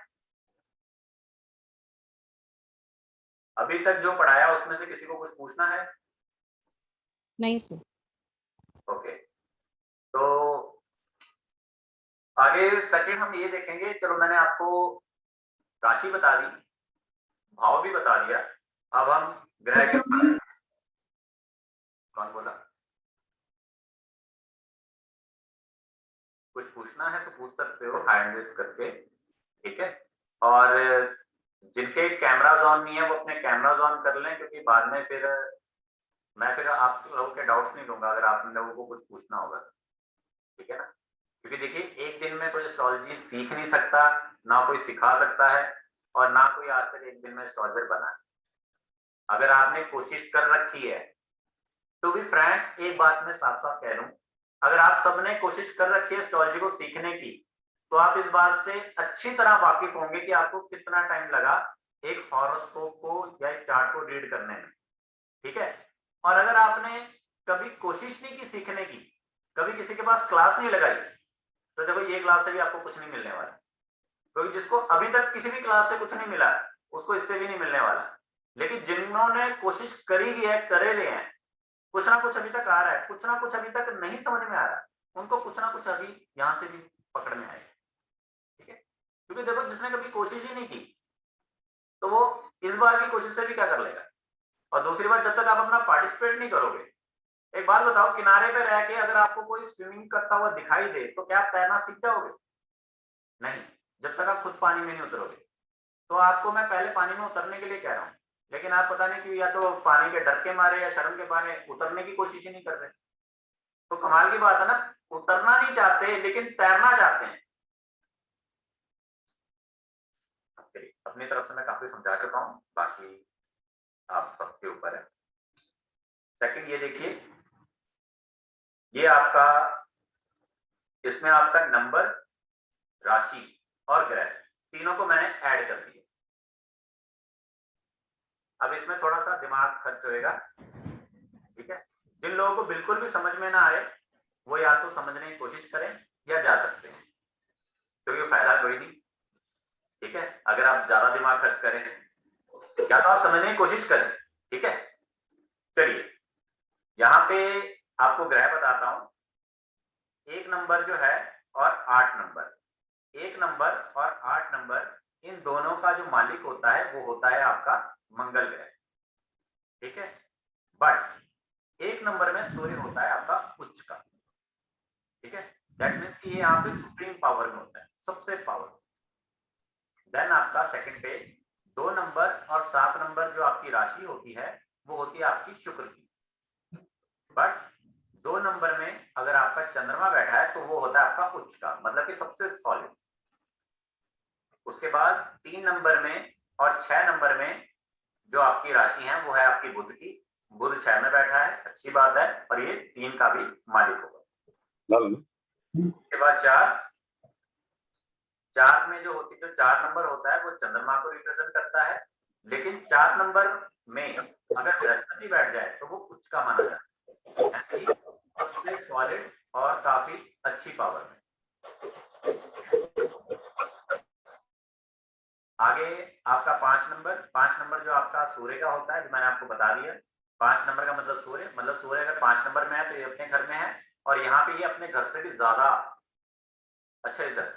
A: अभी तक जो पढ़ाया उसमें से किसी को कुछ पूछना है?
C: नहीं सर।
A: ओके, तो आगे सेकंड हम ये देखेंगे। चलो मैंने आपको राशि बता दी, भाव भी बता दिया, अब हम ग्रह के कौन बोला? कुछ पूछना है तो पूछ सकते हो हैंड रेज करके, ठीक है। और जिनके कैमराज ऑन नहीं है वो अपने कैमराज ऑन कर लें, क्योंकि बाद में फिर मैं फिर आप लोगों के डाउट्स नहीं लूंगा अगर आप लोगों को कुछ पूछना होगा, ठीक है ना। क्योंकि देखिए एक दिन में कोई एस्ट्रोलॉजी सीख नहीं सकता, ना कोई सिखा सकता है, और ना कोई आज तक एक दिन में एस्ट्रोलॉजर बना है। अगर आपने कोशिश कर रखी है, तो भी फ्रैंक एक बात मैं साफ साफ कह दूं, अगर आप सबने कोशिश कर रखी है एस्ट्रोलॉजी को सीखने की, तो आप इस बात से अच्छी तरह वाकिफ होंगे कि आपको कितना टाइम लगा एक हॉरोस्कोप को या एक चार्ट को रीड करने में, ठीक है। और अगर आपने कभी कोशिश नहीं की सीखने की, कभी किसी के पास क्लास नहीं लगाई, तो देखो ये क्लास से भी आपको कुछ नहीं मिलने वाला, क्योंकि जिसको अभी तक किसी भी क्लास से कुछ नहीं मिला उसको इससे भी नहीं मिलने वाला। लेकिन जिन्होंने कोशिश करी है, करे रहे हैं, कुछ ना कुछ अभी तक आ रहा है, कुछ ना कुछ अभी तक नहीं समझ में आ रहा है, उनको कुछ ना कुछ अभी यहां से भी पकड़ में आएगा, ठीक है। क्योंकि देखो जिसने कभी कोशिश ही नहीं की तो वो इस बार की कोशिश से भी क्या कर लेगा। और दूसरी बात, जब तक आप अपना पार्टिसिपेट नहीं करोगे, एक बात बताओ, किनारे पे रह के अगर आपको कोई स्विमिंग करता हुआ दिखाई दे तो क्या आप तैरना सीख जाओगे? नहीं, जब तक आप खुद पानी में नहीं उतरोगे। तो आपको मैं पहले पानी में उतरने के लिए कह रहा हूँ, लेकिन आप पता नहीं क्यों या तो पानी के डर के मारे या शर्म के मारे उतरने की कोशिश ही नहीं कर रहे। तो कमाल की बात है ना, उतरना नहीं चाहते लेकिन तैरना चाहते हैं। अपनी तरफ से मैं काफी समझा चुका हूँ, बाकी आप सबके ऊपर है। सेकंड ये देखिए, ये आपका, इसमें आपका नंबर, राशि और ग्रह तीनों को मैंने ऐड कर दिया। अब इसमें थोड़ा सा दिमाग खर्च होएगा, ठीक है। जिन लोगों को बिल्कुल भी समझ में ना आए वो या तो समझने की कोशिश करें या जा सकते हैं, क्योंकि फायदा कोई नहीं, ठीक है। अगर आप ज्यादा दिमाग खर्च करें या तो आप समझने की कोशिश करें, ठीक है। चलिए यहाँ पे आपको ग्रह बताता हूं। 1 नंबर जो है और 8 नंबर, 1 नंबर और 8 नंबर, इन दोनों का जो मालिक होता है वो होता है आपका मंगल ग्रह, ठीक है। बट 1 नंबर में सूर्य होता है आपका उच्च का, ठीक है। दैट मीन्स कि ये यहाँ पे सुप्रीम पावर में होता है, सबसे पावर। देन आपका सेकंड पे 2 नंबर और 7 नंबर जो आपकी राशि होती है वो होती है आपकी शुक्र की। बट 2 नंबर में अगर आपका चंद्रमा बैठा है तो वो होता है आपका उच्च का, मतलब कि सबसे सॉलिड। उसके बाद 3 नंबर में और 6 नंबर में जो आपकी राशि है वो है आपकी बुध की। बुध 6 में बैठा है, अच्छी बात है, और ये 3 का भी मालिक होगा। उसके बाद 4 में जो 4 नंबर होता है वो चंद्रमा को रिप्रेजेंट करता है, लेकिन 4 नंबर में अगर बृहस्पति बैठ जाए तो वो उच्च का माना जाता है, यानी सबसे सॉलिड और काफी अच्छी पावर में। आगे आपका 5 नंबर जो आपका सूर्य का होता है, जो मैंने आपको बता दिया। 5 नंबर का मतलब सूर्य अगर 5 नंबर में है तो ये अपने घर में है, और यहाँ पे ये अपने घर से भी ज्यादा अच्छा रिजल्ट।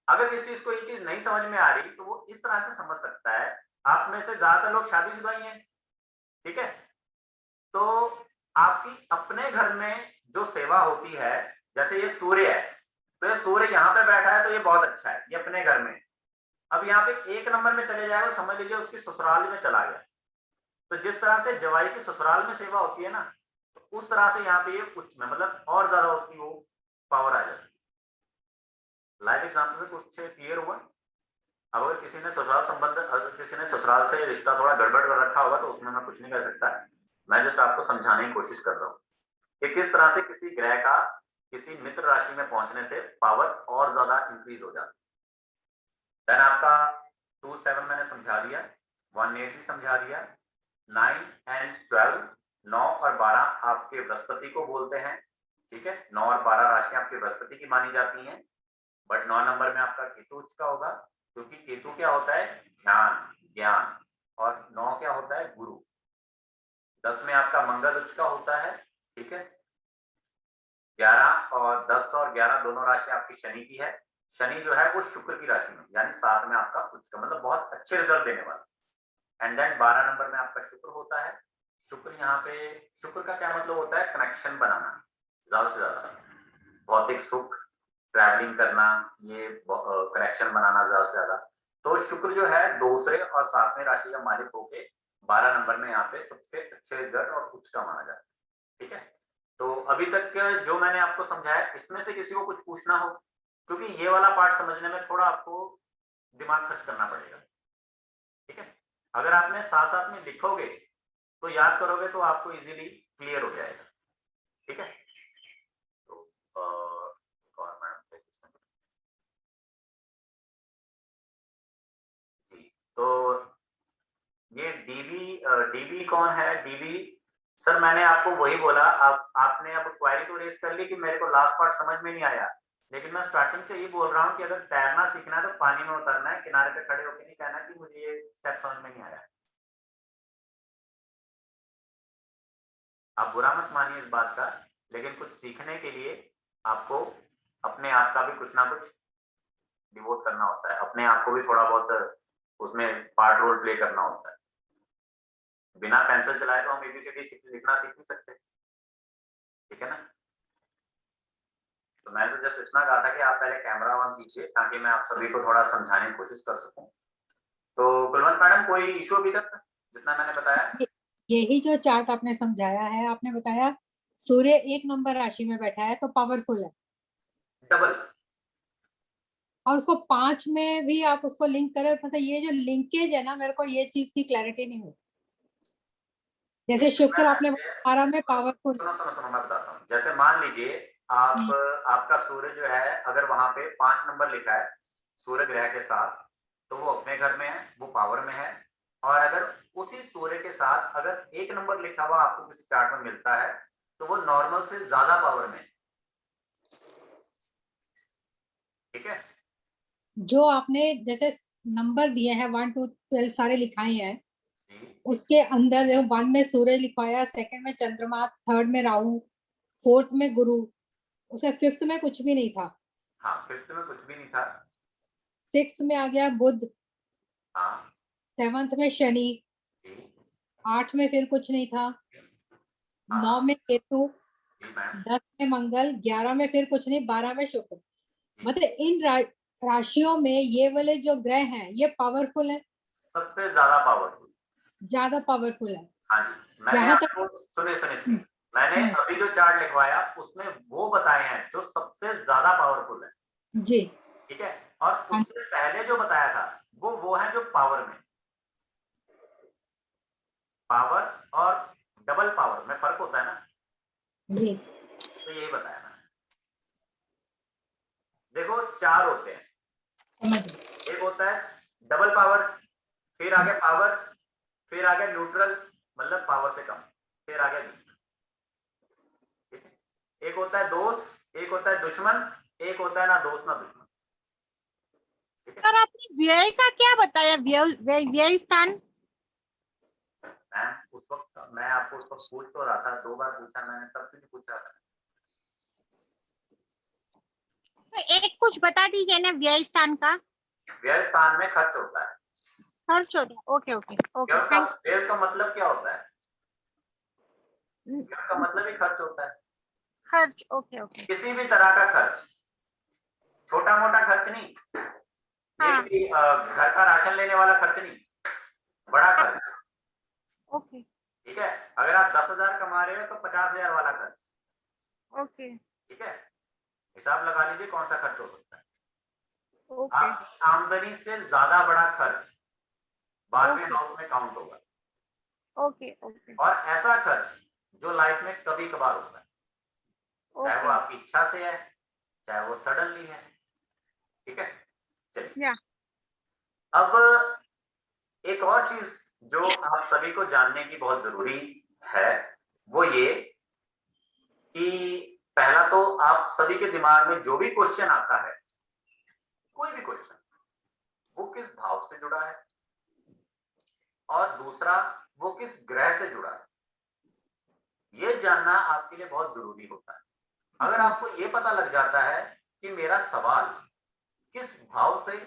A: अगर किसी चीज को ये चीज नहीं समझ में आ रही तो वो इस तरह से समझ सकता है। आप में से ज्यादातर लोग शादीशुदा ही हैं, ठीक है। तो आपकी अपने घर में जो सेवा होती है, जैसे ये सूर्य है तो ये सूर्य यहाँ पे बैठा है तो ये बहुत अच्छा है, ये अपने घर में। अब यहाँ पे 1 नंबर में चले जाएगा, समझ लीजिए उसकी ससुराल में चला गया। तो जिस तरह से जवाई की ससुराल में सेवा होती है ना, तो उस तरह से यहाँ पे ये उच्च में, मतलब और ज्यादा उसकी वो पावर आ जाती है। लाइव एग्जाम्पल से कुछ क्लियर हुआ? अब अगर किसी ने ससुराल से रिश्ता थोड़ा गड़बड़ कर रखा होगा तो उसमें मैं कुछ नहीं कर सकता। मैं जस्ट आपको समझाने की कोशिश कर रहा हूँ कि किस तरह से किसी ग्रह का किसी मित्र राशि में पहुंचने से पावर और ज्यादा इंक्रीज हो जाती है। देन आपका 2, 7 मैंने समझा दिया, 1, 8 भी समझा दिया। 9 एंड 12, 9 और 12 आपके बृहस्पति को बोलते हैं, ठीक है। 9 और 12 राशि आपके बृहस्पति की मानी जाती हैं। बट 9 नंबर में आपका केतु उच्च का होगा, क्योंकि केतु क्या होता है? ध्यान, ज्ञान, और 9 क्या होता है? गुरु। 10 में आपका मंगल उच्च का होता है, ठीक है। 11 और 10 और 11 दोनों राशि आपकी शनि की है। शनि जो है वो शुक्र की राशि में, यानी 7 में आपका उच्च का, मतलब बहुत अच्छे रिजल्ट देने वाला। एंड देन 12 नंबर में आपका शुक्र होता है। शुक्र यहाँ पे, शुक्र का क्या मतलब होता है? कनेक्शन बनाना, ज्यादा से ज्यादा भौतिक सुख, ट्रैवलिंग करना, ये कनेक्शन बनाना ज्यादा से ज्यादा। तो शुक्र जो है दूसरे और 7वें राशि का मालिक होके 12 नंबर में यहाँ पे सबसे अच्छे रिजल्ट और उच्च का माना जाता है, ठीक है। तो अभी तक जो मैंने आपको समझाया, इसमें से किसी को कुछ पूछना हो, क्योंकि ये वाला पार्ट समझने में थोड़ा आपको दिमाग खर्च करना पड़ेगा, ठीक है। अगर आपने साथ साथ में लिखोगे तो याद करोगे तो आपको इजीली क्लियर हो जाएगा, ठीक है। तो जी, तो ये डीबी कौन है? डीबी सर मैंने आपको वही बोला, आपने अब क्वेरी तो रेस कर ली कि मेरे को लास्ट पार्ट समझ में नहीं आया, लेकिन मैं स्टार्टिंग से ये बोल रहा हूँ कि अगर तैरना सीखना है तो पानी में उतरना है, किनारे पे खड़े होकर नहीं कहना कि मुझे ये स्टेप समझ में नहीं आया। आप बुरा मत मानिए इस बात का, लेकिन कुछ सीखने के लिए आपको अपने आप का भी कुछ ना कुछ डिवोट करना होता है, अपने आप को भी थोड़ा बहुत उसमें पार्ट रोल प्ले करना होता है। बिना पेंसिल चलाए तो हम एबीसीडी लिखना सीख नहीं सकते, ठीक है ना। तो मैं तो जस्ट इतना कहा था कि आप पहले कैमरा ऑन कीजिए ताकि मैं आप सभी को थोड़ा समझाने की कोशिश कर सकूं। तो कुलवंत मैडम कोई इशू अभी तक जितना मैंने बताया?
G: यही जो चार्ट आपने समझाया है, आपने बताया सूर्य 1 नंबर राशि में बैठा है तो पावरफुल है,
A: डबल,
G: और उसको 5 में भी आप उसको लिंक करें, मतलब ये जो लिंकेज है ना, मेरे को ये चीज की क्लैरिटी नहीं हुई। जैसे शुक्र आपने
A: जैसे-
G: 12 में पावरफुल।
A: सुनो सुनो सुनो, मैं बताता हूँ। जैसे मान लीजिए आप आपका सूर्य जो है, अगर वहां पे 5 नंबर लिखा है सूर्य ग्रह के साथ, तो वो अपने घर में है, वो पावर में है। और अगर उसी सूर्य के साथ अगर 1 नंबर लिखा हुआ आपको किसी चार्ट में मिलता है, तो वो नॉर्मल से ज्यादा पावर में है। ठीक है,
G: जो आपने जैसे नंबर दिए हैं 1 2 12 सारे लिखाए हैं,
A: जी
G: उसके अंदर 1 में सूर्य लिखवाया, सेकंड में चंद्रमा, थर्ड में राहु, फोर्थ में गुरु, उसके फिफ्थ में कुछ भी नहीं था,
A: हाँ, 5th में कुछ भी नहीं था।
G: सिक्स्थ में आ गया बुध,
A: हाँ
G: सेवंथ में शनि,
A: जी
G: 8 में फिर कुछ नहीं था,
A: हाँ
G: 9 में केतु,
A: जी मैम
G: 10 में मंगल, 11 में फिर कुछ नहीं, 12 में शुक्र।
A: जी।
G: मतलब इन राशियों में ये वाले जो ग्रह हैं ये पावरफुल है,
A: सबसे ज्यादा पावरफुल।
G: ज्यादा पावरफुल है।
A: हाँ जी, मैंने
G: यहाँ तक
A: आपको सुनिए सुनिए सुनिए, मैंने अभी जो चार्ट लिखवाया उसमें वो बताए हैं जो सबसे ज्यादा पावरफुल है।
G: जी
A: ठीक है, और उससे पहले जो बताया था वो है जो पावर में, पावर और डबल पावर में फर्क होता है ना,
G: जी
A: तो यही बताया मैंने। देखो 4 होते हैं,
G: समझ गए।
A: एक होता है डबल पावर, फिर आगे पावर, फिर आगे न्यूट्रल मतलब पावर से कम, फिर आगे न्यूट्रल। ठीक है, एक होता है दोस्त, एक होता है दुश्मन, एक होता है ना दोस्त ना दुश्मन। ठीक है,
H: सर आपने व्यय का क्या बताया, व्यय व्यय स्थान?
A: मैम उस वक्त मैं आपको उस वक्त पूछ तो रहा था, 2 बार पूछा मैंने, तब भी नहीं पूछा था।
H: तो एक कुछ बता दीजिए ना व्यय स्थान का।
A: व्यय स्थान में खर्च होता है।
H: खर्च होता है, ओके ओके ओके
A: व्यय का
H: थैंक
A: व्यय का मतलब क्या होता है?
H: यू।
A: व्यय का मतलब ही खर्च होता है,
H: खर्च, ओके ओके।
A: किसी भी तरह का खर्च, छोटा मोटा खर्च नहीं, ये
H: हाँ
A: कोई घर का राशन लेने वाला खर्च नहीं, बड़ा खर्च।
H: ओके
A: ठीक है, अगर आप 10,000 कमा रहे हो तो 50,000 वाला खर्च।
H: ओके
A: ठीक है, हिसाब लगा लीजिए कौन सा खर्च हो सकता है।
H: ओके
A: आपकी आमदनी से ज्यादा बड़ा खर्च 12वें
H: ओके
A: हाउस में काउंट होगा,
H: ओके ओके
A: और ऐसा खर्च जो लाइफ में कभी कभार होता है, चाहे वो
H: ओके
A: आपकी इच्छा से है, चाहे वो सडनली है। ठीक है, चलिए
H: या
A: अब एक और चीज जो आप सभी को जानने की बहुत जरूरी है, वो ये कि पहला तो आप सभी के दिमाग में जो भी क्वेश्चन आता है, कोई भी क्वेश्चन, वो किस भाव से जुड़ा है, और दूसरा वो किस ग्रह से जुड़ा है, ये जानना आपके लिए बहुत जरूरी होता है। अगर आपको ये पता लग जाता है कि मेरा सवाल किस भाव से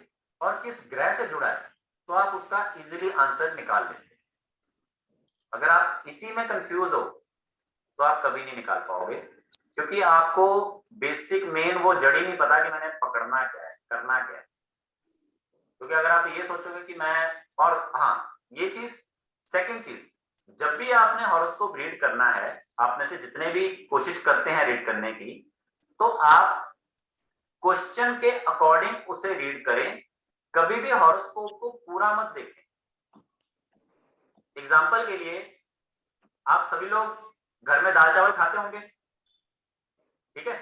A: और किस ग्रह से जुड़ा है, तो आप उसका इजीली आंसर निकाल लेंगे। अगर आप इसी में कंफ्यूज हो तो आप कभी नहीं निकाल पाओगे, क्योंकि आपको बेसिक मेन वो जड़ ही नहीं पता कि मैंने पकड़ना क्या है, करना क्या है। क्योंकि अगर आप ये सोचोगे कि मैं, और हाँ ये चीज, सेकंड चीज, जब भी आपने हॉरोस्कोप रीड करना है, आप में से जितने भी कोशिश करते हैं रीड करने की, तो आप क्वेश्चन के अकॉर्डिंग उसे रीड करें, कभी भी हॉरोस्कोप को पूरा मत देखें। एग्जाम्पल के लिए, आप सभी लोग घर में दाल चावल खाते होंगे, ठीक है,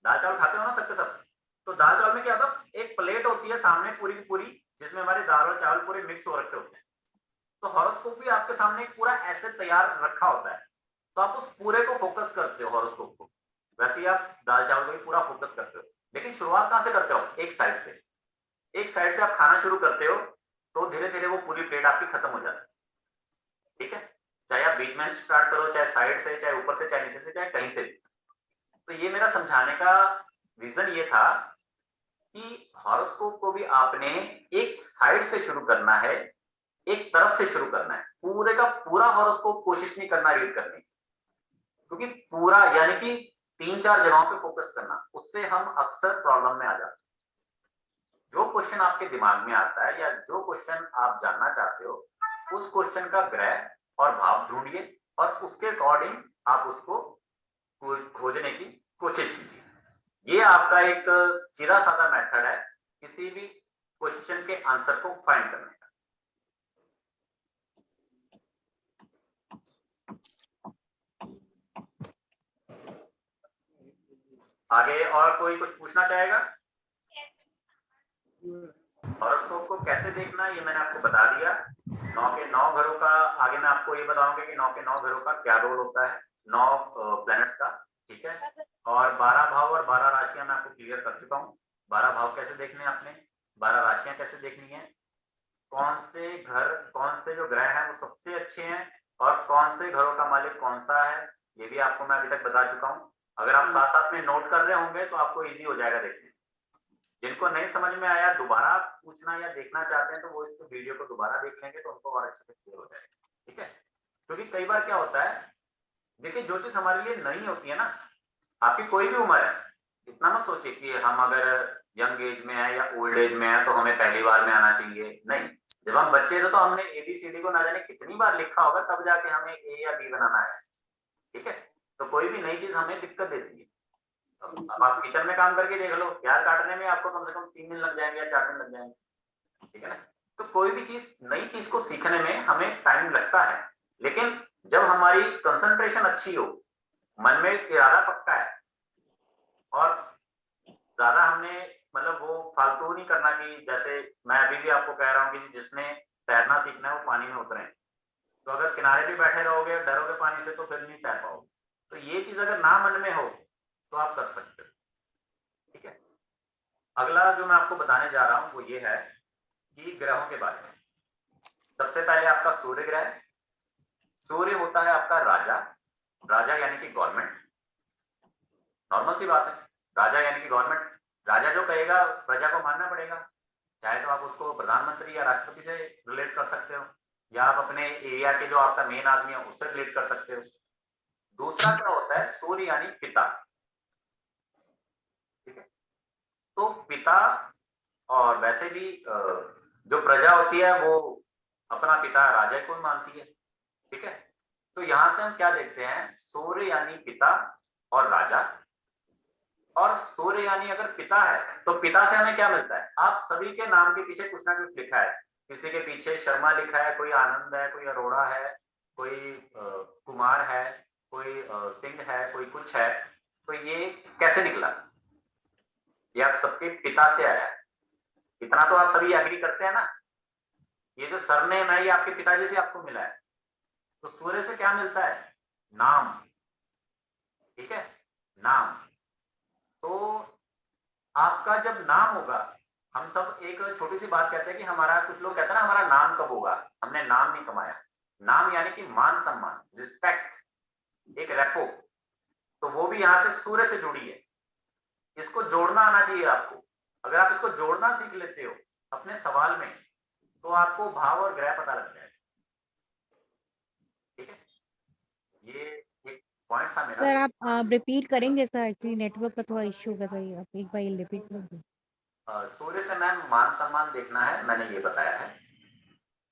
A: दाल चावल खाते हो ना सबके सब। तो दाल चावल में क्या होता है, एक प्लेट होती है सामने पूरी की पूरी, जिसमें हमारे दाल और चावल पूरे मिक्स हो रखे होते हैं। तो हॉरोस्कोप भी आपके सामने एक पूरा ऐसे तैयार रखा होता है, तो आप उस पूरे को फोकस करते हो हॉरोस्कोप को, वैसे ही आप दाल चावल को भी पूरा फोकस करते हो। लेकिन शुरुआत कहां से करते हो? एक साइड से, एक साइड से आप खाना शुरू करते हो, तो धीरे धीरे वो पूरी प्लेट आपकी खत्म हो जाती है। ठीक है, चाहे आप बीच में स्टार्ट करो, चाहे साइड से, चाहे ऊपर से, चाहे नीचे से, चाहे कहीं से भी। तो ये मेरा समझाने का रीजन ये था कि हॉरोस्कोप को भी आपने एक साइड से शुरू करना है, एक तरफ से शुरू करना है। पूरे का पूरा हॉरोस्कोप कोशिश नहीं करना रीड करने की, क्योंकि पूरा यानी कि 3-4 जगहों पे फोकस करना, उससे हम अक्सर प्रॉब्लम में आ जाते हैं। जो क्वेश्चन आपके दिमाग में आता है या जो क्वेश्चन आप जानना चाहते हो, उस क्वेश्चन का ग्रह और भाव ढूंढिए, और उसके अकॉर्डिंग आप उसको खोजने की कोशिश कीजिए। ये आपका एक सीधा साधा मेथड है किसी भी क्वेश्चन के आंसर को फाइंड करने का। आगे और कोई कुछ पूछना चाहेगा? हॉरोस्कोप को कैसे देखना ये मैंने आपको बता दिया। 9 के 9 घरों का आगे मैं आपको ये बताऊंगा कि 9 के 9 घरों का क्या रोल होता है, 9 प्लैनेट्स का, ठीक है। और 12 भाव और 12 राशियां मैं आपको क्लियर कर चुका हूँ। 12 भाव कैसे देखने हैं आपने, 12 राशियां कैसे देखनी है, कौन से घर, कौन से जो ग्रह हैं वो सबसे अच्छे हैं और कौन से घरों का मालिक कौन सा है, ये भी आपको मैं अभी तक बता चुका हूँ। अगर आप साथ साथ में नोट कर रहे होंगे तो आपको इजी हो जाएगा देखने। जिनको नहीं समझ में आया, दोबारा पूछना या देखना चाहते हैं तो वो इस वीडियो को दोबारा देख लेंगे तो उनको और अच्छे से क्लियर हो जाएगा, ठीक है। क्योंकि कई बार क्या होता है, देखिए जो चीज हमारे लिए नई होती है ना, आपकी कोई भी उम्र है, इतना मत सोचिए कि हम अगर यंग एज में है या ओल्ड एज में है तो हमें पहली बार में आना चाहिए। नहीं, जब हम बच्चे थे तो हमने ABCD को ना जाने कितनी बार लिखा होगा, तब जाके हमें A या B बनाना है, ठीक है। तो कोई भी नई चीज हमें दिक्कत देती है। अब आप किचन में काम करके देख लो, प्याज काटने में आपको कम से कम 3 दिन लग जाएंगे या 4 दिन लग जाएंगे, ठीक है ना। तो कोई भी चीज, नई चीज को सीखने में हमें टाइम लगता है, लेकिन जब हमारी कंसंट्रेशन अच्छी हो, मन में इरादा पक्का है और ज्यादा हमने मतलब वो फालतू नहीं करना कि जैसे मैं अभी भी आपको कह रहा हूँ कि जिसने तैरना सीखना है वो पानी में उतरे, तो अगर किनारे पे बैठे रहोगे, डरोगे पानी से, तो फिर नहीं तैर पाओगे। तो ये चीज अगर ना मन में हो तो आप कर सकते हो, ठीक है। अगला जो मैं आपको बताने जा रहा हूं वो ये है कि ग्रहों के बारे में। सबसे पहले आपका सूर्य ग्रह। सूर्य होता है आपका राजा, राजा यानी कि गवर्नमेंट, नॉर्मल सी बात है, राजा यानी कि गवर्नमेंट। राजा जो कहेगा प्रजा को मानना पड़ेगा, चाहे तो आप उसको प्रधानमंत्री या राष्ट्रपति से रिलेट कर सकते हो, या आप अपने एरिया के जो आपका मेन आदमी है उससे रिलेट कर सकते हो। दूसरा क्या होता है, सूर्य यानी पिता, ठीक है। तो पिता, और वैसे भी जो प्रजा होती है वो अपना पिता राजा को मानती है, ठीक है। तो यहां से हम क्या देखते हैं, सूर्य यानी पिता और राजा। और सूर्य यानी अगर पिता है तो पिता से हमें क्या मिलता है, आप सभी के नाम के पीछे कुछ ना कुछ लिखा है। किसी के पीछे शर्मा लिखा है, कोई आनंद है, कोई अरोड़ा है, कोई कुमार है, कोई सिंह है, कोई कुछ है। तो ये कैसे निकला, ये आप सबके पिता से आया है, इतना तो आप सभी एग्री करते हैं ना। ये जो सरनेम है ये आपके पिताजी से आपको मिला है। तो सूर्य से क्या मिलता है, नाम, ठीक है, नाम। तो आपका जब नाम होगा, हम सब एक छोटी सी बात कहते हैं कि हमारा, कुछ लोग कहते हैं ना हमारा नाम कब होगा, हमने नाम नहीं कमाया। नाम यानी कि मान सम्मान, रिस्पेक्ट, एक रेपो, तो वो भी यहां से सूर्य से जुड़ी है। इसको जोड़ना आना चाहिए आपको। अगर आप इसको जोड़ना सीख लेते हो अपने सवाल में तो आपको भाव और ग्रह पता लग जाएगा, ठीक है। ये एक पॉइंट था मेरा।
C: सर आप रिपीट करेंगे सर, एक्चुअली नेटवर्क का थोड़ा इश्यू कर रही है, आप एक बार रिपीट कर दीजिए।
A: सूर्य से मैम मान सम्मान देखना है, मैंने ये बताया है।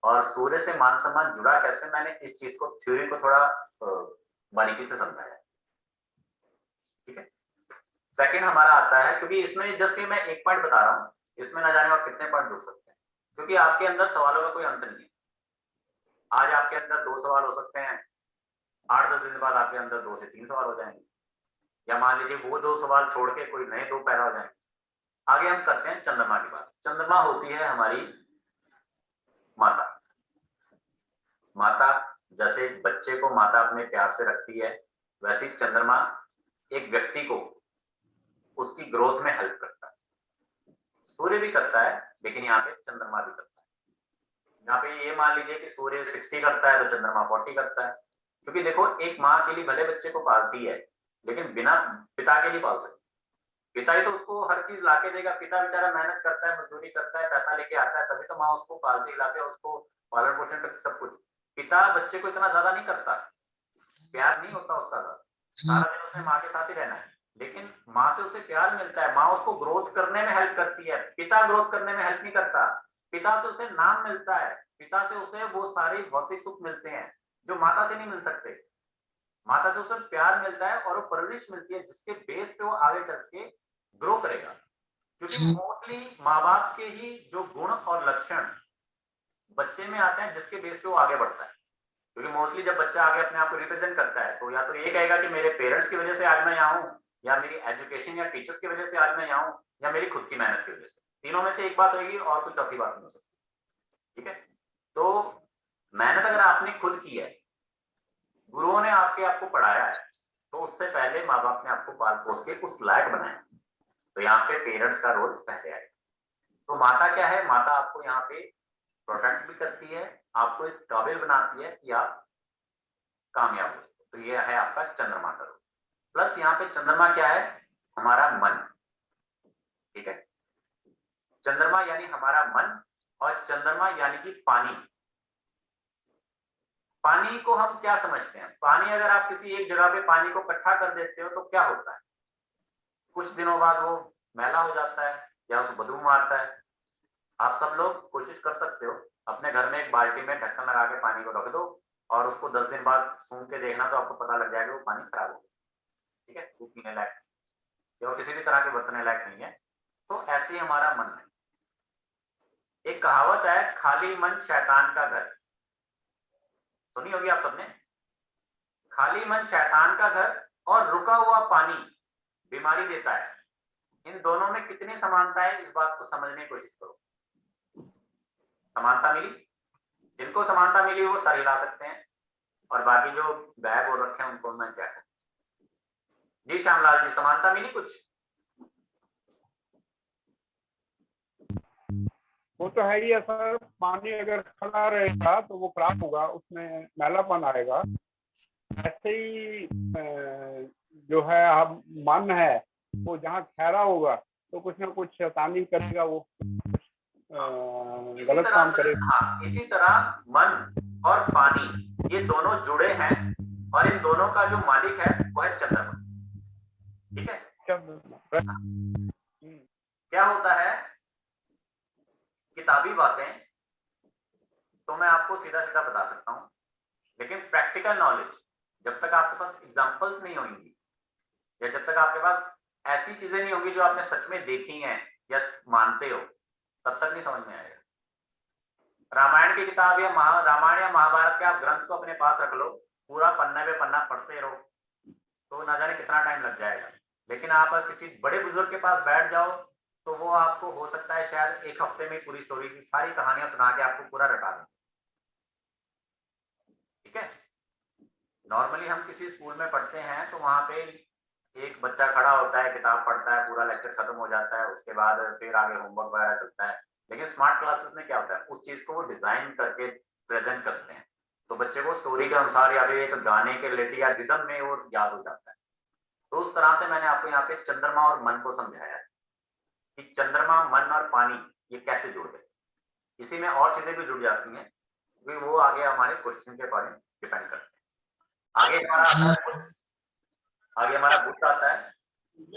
A: और सूर्य से मान सम्मान जुड़ा कैसे, मैंने इस चीज को, थ्योरी को थोड़ा बारीकी से समझाया, ठीक है। सेकंड हमारा आता है, क्योंकि इसमें जस्ट मैं एक पॉइंट बता रहा हूँ, इसमें ना जाने और कितने पॉइंट जुड़ सकते हैं, क्योंकि आपके अंदर सवालों का कोई अंत नहीं है। आज आपके अंदर 2 सवाल हो सकते हैं, 8-10 दिन बाद आपके अंदर 2 से 3 सवाल हो जाएंगे, या मान लीजिए वो 2 सवाल छोड़ के कोई नए 2 पैदा हो जाएंगे। आगे हम करते हैं चंद्रमा की बात। चंद्रमा होती है हमारी माता। माता, जैसे बच्चे को माता अपने प्यार से रखती है, वैसे ही चंद्रमा एक व्यक्ति को उसकी ग्रोथ में हेल्प करता है। सूर्य भी करता है, लेकिन यहाँ पे चंद्रमा भी करता है। यहाँ पे ये मान लीजिए कि सूर्य 60 करता है तो चंद्रमा 40 करता है। क्योंकि देखो, एक माँ के लिए भले बच्चे को पालती है, लेकिन बिना पिता के नहीं पाल सकती। पिता ही तो उसको हर चीज लाके देगा। पिता बेचारा मेहनत करता है, मजदूरी करता है, पैसा लेके आता है, तभी तो माँ उसको पालती हिलाते है, उसको पालन पोषण करती, सब कुछ। पिता बच्चे को इतना ज्यादा नहीं करता, प्यार नहीं होता उसका ज्यादा, सारा दिन उसने माँ के साथ ही रहना है। लेकिन माँ से उसे प्यार मिलता है, माँ उसको ग्रोथ करने में हेल्प करती है। पिता ग्रोथ करने में हेल्प नहीं करता। पिता से उसे नाम मिलता है, पिता से उसे वो सारे भौतिक सुख मिलते हैं जो माता से नहीं मिल सकते। माता से उसे प्यार मिलता है और वो परवरिश मिलती है जिसके बेस पे वो आगे चल के ग्रो करेगा। क्योंकि मोस्टली माँ बाप के ही जो गुण और लक्षण बच्चे में आते हैं जिसके बेस पे वो आगे बढ़ता है। क्योंकि मोस्टली जब बच्चा आगे अपने आप को रिप्रेजेंट करता है तो या तो ये कहेगा कि मेरे पेरेंट्स की वजह से आज मैं यहाँ हूँ, या मेरी एजुकेशन या टीचर्स की वजह से आज मैं यहाँ हूँ, या मेरी खुद की मेहनत की वजह से। तीनों में से एक बात होगी और कोई चौथी बात नहीं हो सकती। ठीक है, तो मेहनत अगर आपने खुद की है, गुरुओं ने आपको पढ़ाया है, तो उससे पहले माँ बाप ने आपको पाल पोस के उस लायक बनाया, तो यहाँ पे पेरेंट्स का रोल पहले आएगा। तो माता क्या है, माता आपको यहाँ पे प्रोटेक्ट भी करती है, आपको इस काबिल बनाती है कि आप कामयाब हो सको। तो ये है आपका चंद्रमा का रोल। प्लस यहाँ पे चंद्रमा क्या है, हमारा मन। ठीक है, चंद्रमा यानी हमारा मन, और चंद्रमा यानी कि पानी। पानी को हम क्या समझते हैं, पानी अगर आप किसी एक जगह पे पानी को इकट्ठा कर देते हो तो क्या होता है, कुछ दिनों बाद वो मैला हो जाता है या उसे बदबू मारता है। आप सब लोग कोशिश कर सकते हो, अपने घर में एक बाल्टी में ढक्कन लगा के पानी को रख दो और उसको 10 दिन बाद सूंघ के देखना, तो आपको पता लग जाएगा वो पानी खराब हो गया। ठीक है, वो पीने लायक या किसी भी तरह के बरतने लायक नहीं है। तो ऐसे ही हमारा मन है। एक कहावत है, खाली मन शैतान का घर, सुनी होगी आप सबने। खाली मन शैतान का घर और रुका हुआ पानी बीमारी देता है। इन दोनों में कितनी समानता है, इस बात को समझने की कोशिश करो। समानता मिली? जिनको समानता मिली वो सर हिला सकते हैं, और बाकी जो गायब हो रखे हैं उनको मैं क्या कहूं। जी श्यामलाल जी, समानता मिली कुछ?
B: वो तो है ही है सर, पानी अगर खड़ा रहेगा तो वो खराब होगा, उसमें मैलापन आएगा। ऐसे ही जो है हम मन है, वो जहाँ ठहरा होगा तो कुछ ना कुछ शैतानी करेगा, वो गलत काम करेगा।
A: हाँ, इसी तरह मन और पानी ये दोनों जुड़े हैं, और इन दोनों का जो मालिक है वो है चंद्रमा। ठीक है, क्या होता है, किताबी बातें तो मैं आपको सीधा सीधा बता सकता हूं, लेकिन प्रैक्टिकल नॉलेज जब तक आपके पास एग्जांपल्स नहीं होंगी, या जब तक आपके पास ऐसी चीजें नहीं होंगी जो आपने सच में देखी हैं या मानते हो, तब तक नहीं समझ में आएगा। रामायण की किताब या रामायण या महाभारत के आप ग्रंथ को अपने पास रख लो, पूरा पन्ना पे पन्ना पढ़ते रहो तो ना जाने कितना टाइम लग जाएगा। लेकिन आप किसी बड़े बुजुर्ग के पास बैठ जाओ तो वो आपको हो सकता है शायद एक हफ्ते में पूरी स्टोरी की सारी कहानियां सुना के आपको पूरा रटा दें। ठीक है, नॉर्मली हम किसी स्कूल में पढ़ते हैं तो वहां पे एक बच्चा खड़ा होता है, किताब पढ़ता है, पूरा लेक्चर खत्म हो जाता है, उसके बाद फिर आगे होमवर्क वगैरह चलता है। लेकिन स्मार्ट क्लासेस में क्या होता है, उस चीज को वो डिजाइन करके प्रेजेंट करते हैं, तो बच्चे को स्टोरी के अनुसार या फिर एक गाने के रिलेटेड या रिदम में वो याद हो जाता है। तो उस तरह से मैंने आपको यहाँ पे चंद्रमा और मन को समझाया है कि चंद्रमा, मन और पानी ये कैसे जुड़ गए। इसी में और चीजें भी जुड़ जाती हैं, क्योंकि वो आगे हमारे क्वेश्चन के बारे में डिपेंड करते हैं। आगे हमारा आता है बुध। आगे हमारा बुध आता है।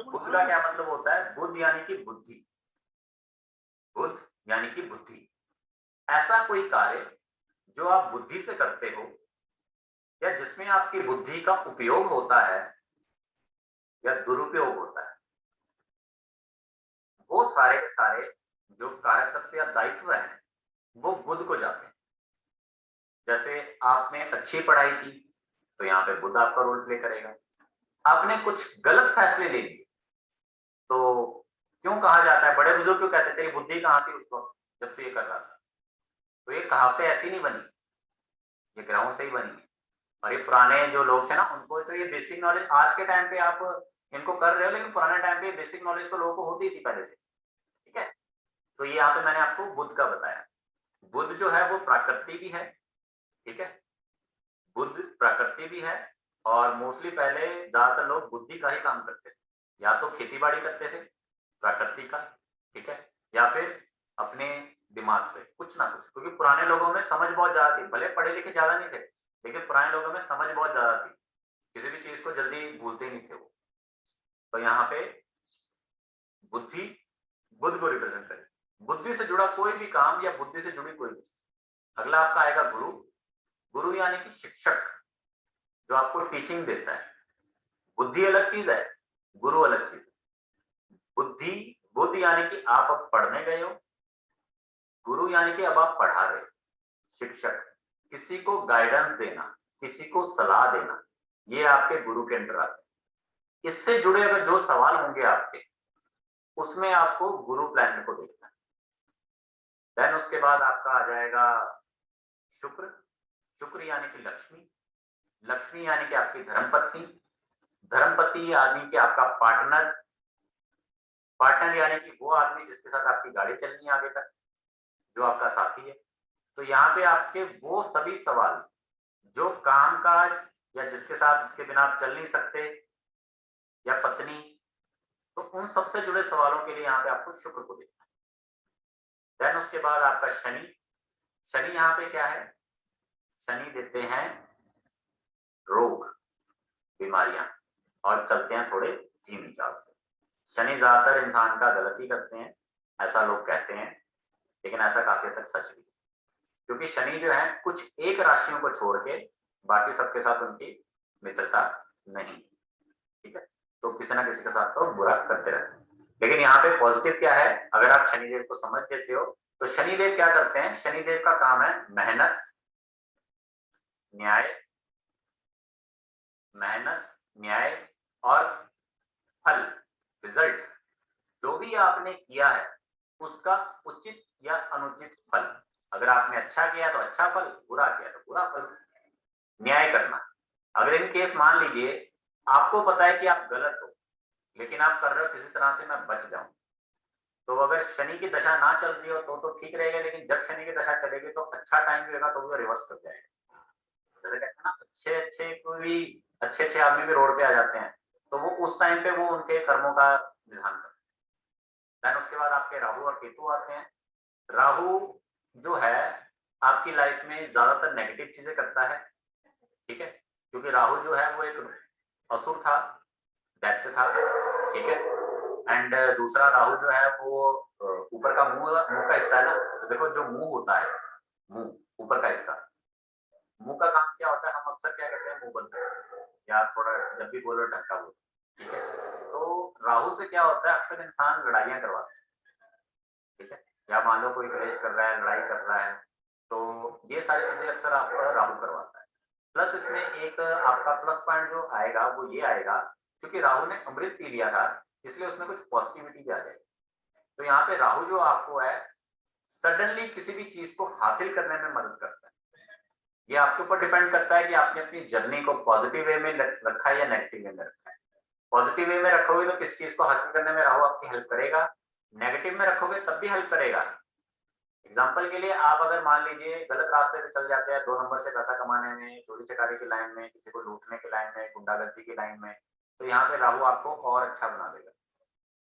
A: बुध का क्या मतलब होता है, बुध यानी कि बुद्धि। बुध यानी कि बुद्धि, ऐसा कोई कार्य जो आप बुद्धि से करते हो या जिसमें आपकी बुद्धि का उपयोग होता है या दुरुपयोग होता है, वो सारे के सारे जो कार्य तत्व या दायित्व हैं वो बुध को जाते हैं। जैसे आपने अच्छी पढ़ाई की तो यहाँ पे बुध आपका रोल प्ले करेगा। आपने कुछ गलत फैसले ले लिए तो क्यों कहा जाता है, बड़े बुजुर्ग क्यों कहते हैं तेरी बुद्धि कहाँ थी उस वक्त जब तू ये कर रहा था। तो ये कहावतें ऐसी नहीं बनी, ये ग्राउंड से ही बनी है। और ये पुराने जो लोग थे ना, उनको तो ये बेसिक नॉलेज आज के टाइम पे आप इनको कर रहे हो, लेकिन पुराने टाइम पे बेसिक नॉलेज तो लोगों को होती थी पहले से। ठीक है, तो ये यहाँ पे मैंने आपको बुध का बताया। बुध जो है वो प्राकृति भी है। ठीक है, बुध प्रकृति भी है, और मोस्टली पहले ज्यादातर लोग बुद्धि का ही काम करते थे, या तो खेती बाड़ी करते थे प्रकृति का, ठीक है, या फिर अपने दिमाग से कुछ ना कुछ, क्योंकि पुराने लोगों में समझ बहुत ज्यादा थी। भले पढ़े लिखे ज्यादा नहीं थे, लेकिन पुराने लोगों में समझ बहुत ज्यादा थी, किसी भी चीज को जल्दी भूलते नहीं थे वो। तो यहाँ पे बुद्धि बुध को रिप्रेजेंट करे, बुद्धि से जुड़ा कोई भी काम या बुद्धि से जुड़ी कोई भी चीज। अगला आपका आएगा गुरु। गुरु यानी कि शिक्षक, जो आपको टीचिंग देता है। बुद्धि अलग चीज है, गुरु अलग चीज है। बुद्धि यानी कि आप अब पढ़ने गए हो, गुरु यानी कि अब आप पढ़ा रहे हो। शिक्षक, किसी को गाइडेंस देना, किसी को सलाह देना, ये आपके गुरु के अंदर आता है। इससे जुड़े अगर जो सवाल होंगे आपके, उसमें आपको गुरु प्लैनेट को देखना है। देन उसके बाद आपका आ जाएगा शुक्र। शुक्र यानी कि लक्ष्मी। लक्ष्मी यानी कि आपकी धर्मपत्नी। धर्मपति यानी कि आपका पार्टनर। पार्टनर यानी कि वो आदमी जिसके साथ आपकी गाड़ी चलनी है आगे तक, जो आपका साथी है। तो यहाँ पे आपके वो सभी सवाल जो कामकाज या जिसके बिना आप चल नहीं सकते, या पत्नी, तो उन सबसे जुड़े सवालों के लिए यहाँ पे आपको शुक्र को देखना है। देन उसके बाद आपका शनि। शनि यहाँ पे क्या है? शनि देते हैं रोग, बीमारियां, और चलते हैं थोड़े धीमी चाल से। शनि ज्यादातर इंसान का गलत ही करते हैं, ऐसा लोग कहते हैं, लेकिन ऐसा काफी हद तक सच भी है। क्योंकि शनि जो है कुछ एक राशियों को छोड़ के बाकी सबके साथ उनकी मित्रता नहीं, ठीक है, तो किसी ना किसी के साथ तो बुरा करते रहते हैं। लेकिन यहाँ पे पॉजिटिव क्या है? अगर आप शनिदेव को समझ देते हो तो शनिदेव क्या करते हैं? शनिदेव का काम है मेहनत, न्याय, मेहनत, न्याय और फल, रिजल्ट। जो भी आपने किया है उसका उचित या अनुचित फल। अगर आपने अच्छा किया तो अच्छा फल, बुरा किया तो बुरा फल। न्याय करना। अगर इन केस मान लीजिए आपको पता है कि आप गलत हो, लेकिन आप कर रहे हो किसी तरह से मैं बच जाऊं, तो अगर शनि की दशा ना चल रही हो तो ठीक रहेगा, लेकिन जब शनि की दशा चलेगी तो अच्छा टाइम भी होगा तो वो रिवर्स कर जाएगा। जैसे कहते हैं ना, अच्छे अच्छे आदमी भी रोड पे आ जाते हैं, तो वो उस टाइम पे वो उनके कर्मों का निधान करते हैं। उसके बाद आपके राहु और केतु आते हैं। राहु जो है आपकी लाइफ में ज्यादातर नेगेटिव चीजें करता है, ठीक है, क्योंकि राहु जो है वो एक असुर था, दैत्य था, ठीक है। एंड दूसरा राहु जो है वो ऊपर का मुंह का हिस्सा है ना, तो देखो जो मुंह होता है, मुंह ऊपर का हिस्सा, मुंह का काम क्या होता है? हम अक्सर क्या करते हैं, मुंह बंद करते हैं या थोड़ा जब भी बोलो ढक्का बोलो, ठीक है। तो राहु से क्या होता है, अक्सर इंसान लड़ाइयां करवाते हैं, ठीक है, या मान लो कोई क्लेश कर रहा है, लड़ाई कर रहा है, तो ये सारी चीजें अक्सर आपका राहु करवाता है। प्लस इसमें एक आपका प्लस पॉइंट जो आएगा वो ये आएगा, क्योंकि राहु ने अमृत पी लिया था, इसलिए उसमें कुछ पॉजिटिविटी भी आ जाएगी। तो यहाँ पे राहु जो आपको है सडनली किसी भी चीज को हासिल करने में मदद करता है। ये आपके ऊपर डिपेंड करता है कि आपने अपनी जर्नी को पॉजिटिव वे में रखा है या नेगेटिव वे में रखा है। पॉजिटिव वे में रखोगे तो किस चीज को हासिल करने में राहु आपकी हेल्प करेगा, नेगेटिव में रखोगे तब भी हेल्प करेगा। एग्जाम्पल के लिए आप अगर मान लीजिए गलत रास्ते पे चल जाते हैं, 2 नंबर से पैसा कमाने में, चोरी चकारी की लाइन में, किसी को लूटने की लाइन में, गुंडागर्दी की लाइन में, तो यहाँ पे राहु आपको और अच्छा बना देगा।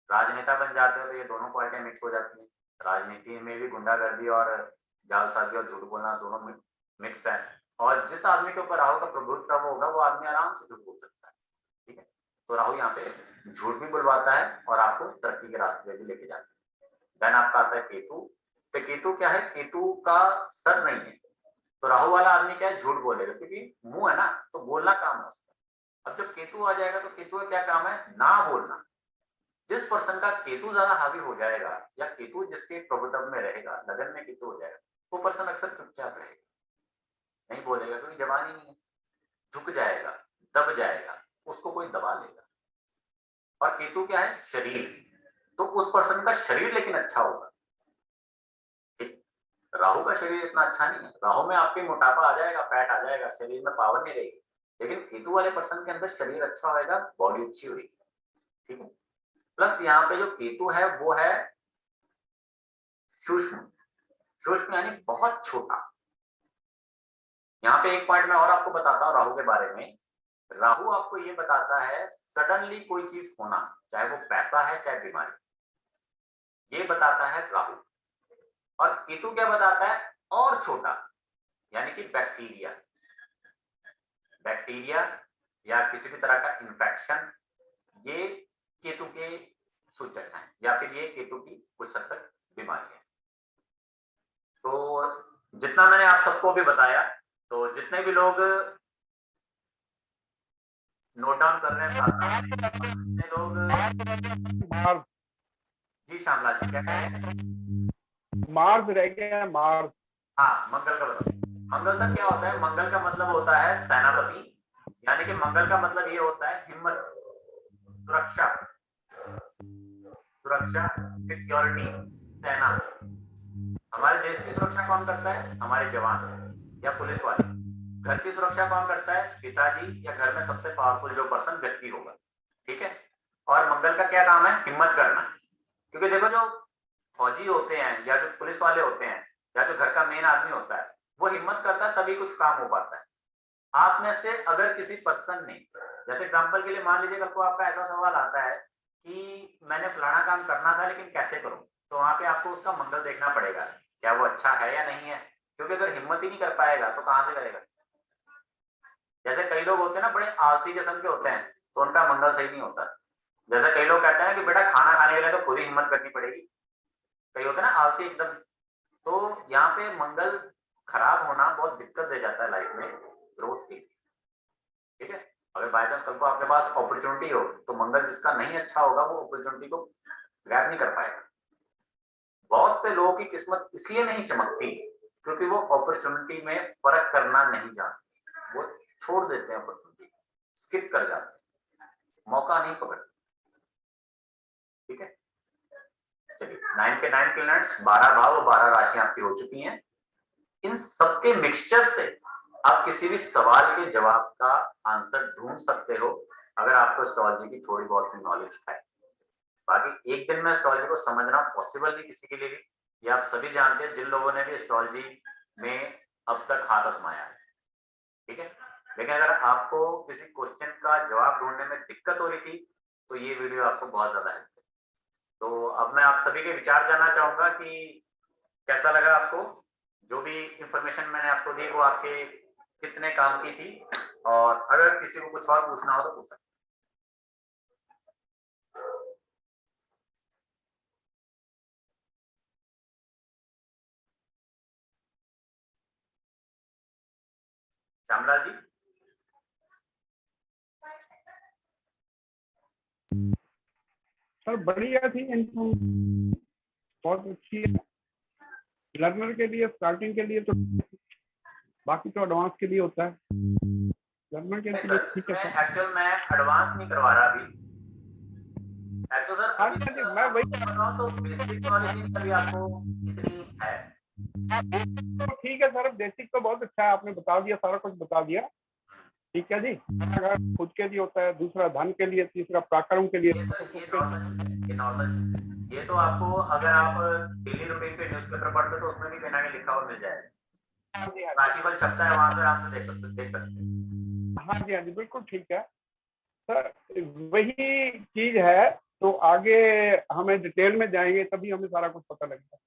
A: राजनेता बन जाते हो तो ये दोनों क्वालिटियां मिक्स हो जाती हैं। राजनीति में भी गुंडागर्दी और जालसाजी और झूठ बोलना दोनों मिक्स है, और जिस आदमी के ऊपर राहु का प्रभुत्व होगा वो आदमी आराम से झूठ बोल सकता है, ठीक है। तो राहु यहाँ पे झूठ भी बुलवाता है और आपको तरक्की के रास्ते पे भी लेके जाता है। देन आपका आता है केतु। तो केतु क्या है? केतु का सर नहीं है, तो राहु वाला आदमी क्या है, झूठ बोलेगा, क्योंकि मुंह है ना, तो बोलना काम है उसका। अब जब केतु आ जाएगा तो केतु का क्या काम है? ना बोलना। जिस पर्सन का केतु ज्यादा हावी हो जाएगा या केतु जिसके प्रभुत्व में रहेगा, लगन में केतु हो जाएगा, वो पर्सन अक्सर चुपचाप रहेगा, नहीं बोलेगा, क्योंकि जबान ही नहीं है, झुक जाएगा, दब जाएगा, उसको कोई दबा लेगा। और केतु क्या है? शरीर, तो उस पर्सन का शरीर लेकिन अच्छा होगा। राहु का शरीर इतना अच्छा नहीं है, राहु में आपके मोटापा आ जाएगा, फैट आ जाएगा, शरीर में पावर नहीं रहेगी। लेकिन केतु वाले पर्सन के अंदर शरीर अच्छा होगा, बॉडी अच्छी होगी, ठीक है। प्लस यहाँ पे जो केतु है वो है सूक्ष्म। सूक्ष्म यानी बहुत छोटा। यहाँ पे एक पॉइंट मैं और आपको बताता हूँ राहु के बारे में। राहु आपको ये बताता है सडनली कोई चीज होना, चाहे वो पैसा है चाहे बीमारी, ये बताता है राहु। और केतु क्या बताता है? और छोटा, यानी कि बैक्टीरिया, बैक्टीरिया या किसी भी तरह का इंफेक्शन, ये केतु के सूचक हैं, या फिर ये केतु की कुछ हद तक बीमारी है। तो जितना मैंने आप सबको भी बताया, तो जितने भी लोग नोट डाउन कर रहे हैं, जितने लोग, जी श्यामला जी क्या कह रहे हैं?
B: मार्स रह गया, मार्स।
A: हाँ, मंगल का बताओ। मंगल सर क्या होता है? मंगल का मतलब होता है सेनापति, यानी कि मंगल का मतलब ये होता है हिम्मत, सुरक्षा, सुरक्षा, सिक्योरिटी, सेना। हमारे देश की सुरक्षा कौन करता है? हमारे जवान या पुलिस वाले। घर की सुरक्षा कौन करता है? पिताजी या घर में सबसे पावरफुल जो पर्सन व्यक्ति होगा, ठीक है। और मंगल का क्या काम है? हिम्मत करना। क्योंकि देखो जो फौजी होते हैं या जो पुलिस वाले होते हैं या जो घर का मेन आदमी होता है, वो हिम्मत करता है तभी कुछ काम हो पाता है। आप में से अगर किसी पर्सन ने, जैसे एग्जांपल के लिए मान लीजिए कल को आपका ऐसा सवाल आता है कि मैंने फलाना काम करना था लेकिन कैसे करूं, तो वहां पे आपको उसका मंगल देखना पड़ेगा, क्या वो अच्छा है या नहीं है। क्योंकि अगर हिम्मत ही नहीं कर पाएगा तो कहां से करेगा। जैसे कई लोग होते हैं ना, बड़े आलसी किस्म के होते हैं, तो उनका मंगल सही नहीं होता। जैसे कई लोग कहते हैं कि बेटा खाना खाने के लिए तो खुद ही हिम्मत करनी पड़ेगी, कई होते हैं ना आलसी एकदम। तो यहाँ पे मंगल खराब होना बहुत दिक्कत दे जाता है लाइफ में ग्रोथ की, ठीक है। अगर बाय चांस कल को आपके पास अपॉर्चुनिटी हो तो मंगल जिसका नहीं अच्छा होगा वो अपॉर्चुनिटी को ग्रैब नहीं कर पाएगा। बहुत से लोगों की किस्मत इसलिए नहीं चमकती क्योंकि वो अपॉर्चुनिटी में फर्क करना नहीं जानते, वो छोड़ देते हैं अपॉर्चुनिटी, स्किप कर जाते हैं, मौका नहीं पकड़ते, ठीक है। चलिए 9 के 9 प्लैनेट्स, 12 भाव और 12 राशियां आपकी हो चुकी हैं। इन सबके मिक्सचर से आप किसी भी सवाल के जवाब का आंसर ढूंढ सकते हो अगर आपको एस्ट्रोलॉजी की थोड़ी बहुत नॉलेज है। बाकी एक दिन में एस्ट्रोलॉजी को समझना पॉसिबल नहीं किसी के लिए भी, ये आप सभी जानते हैं जिन लोगों ने भी एस्ट्रोलॉजी में अब तक हाथ आजमाया है, ठीक है। लेकिन अगर आपको किसी क्वेश्चन का जवाब ढूंढने में दिक्कत हो रही थी तो ये वीडियो आपको बहुत ज्यादा हेल्प है। तो अब मैं आप सभी के विचार जानना चाहूंगा कि कैसा लगा आपको, जो भी इंफॉर्मेशन मैंने आपको दी वो आपके कितने काम की थी, और अगर किसी को कुछ और पूछना हो तो पूछ सकते। श्यामलाल जी,
B: सर बढ़िया थी, इनको बहुत अच्छी है लर्नर के लिए, स्टार्टिंग के लिए तो, बाकी तो एडवांस के लिए होता है, लर्नर के लिए ठीक है सर।
A: एक्चुअल मैं एडवांस नहीं करवा रहा अभी, एक्चुअल सर
B: हाँ
A: अभी
B: जी, मैं वही
A: बताऊं तो बेसिक नॉलेज ही अभी आपको इतनी है।
B: तो ठीक है सर, बेसिक तो बहुत अच्छा है, आपने बता दिया, सारा कुछ बता दिया, ठीक है जी। अगर खुद के लिए होता है, दूसरा धन के लिए, तीसरा पराक्रम के लिए।
A: ये नॉर्मल, ये तो आपको अगर आप डेली रूटीन पे न्यूज़पेपर पढ़ते तो उसमें भी कहीं ना कहीं लिखा हुआ मिल जाएगा, राशिफल छपता है वहां से आराम से देख सकते हैं।
B: हाँ जी, हाँ जी, बिल्कुल ठीक है सर, वही चीज है। तो आगे हमें डिटेल में जाएंगे तभी हमें सारा कुछ पता लगेगा।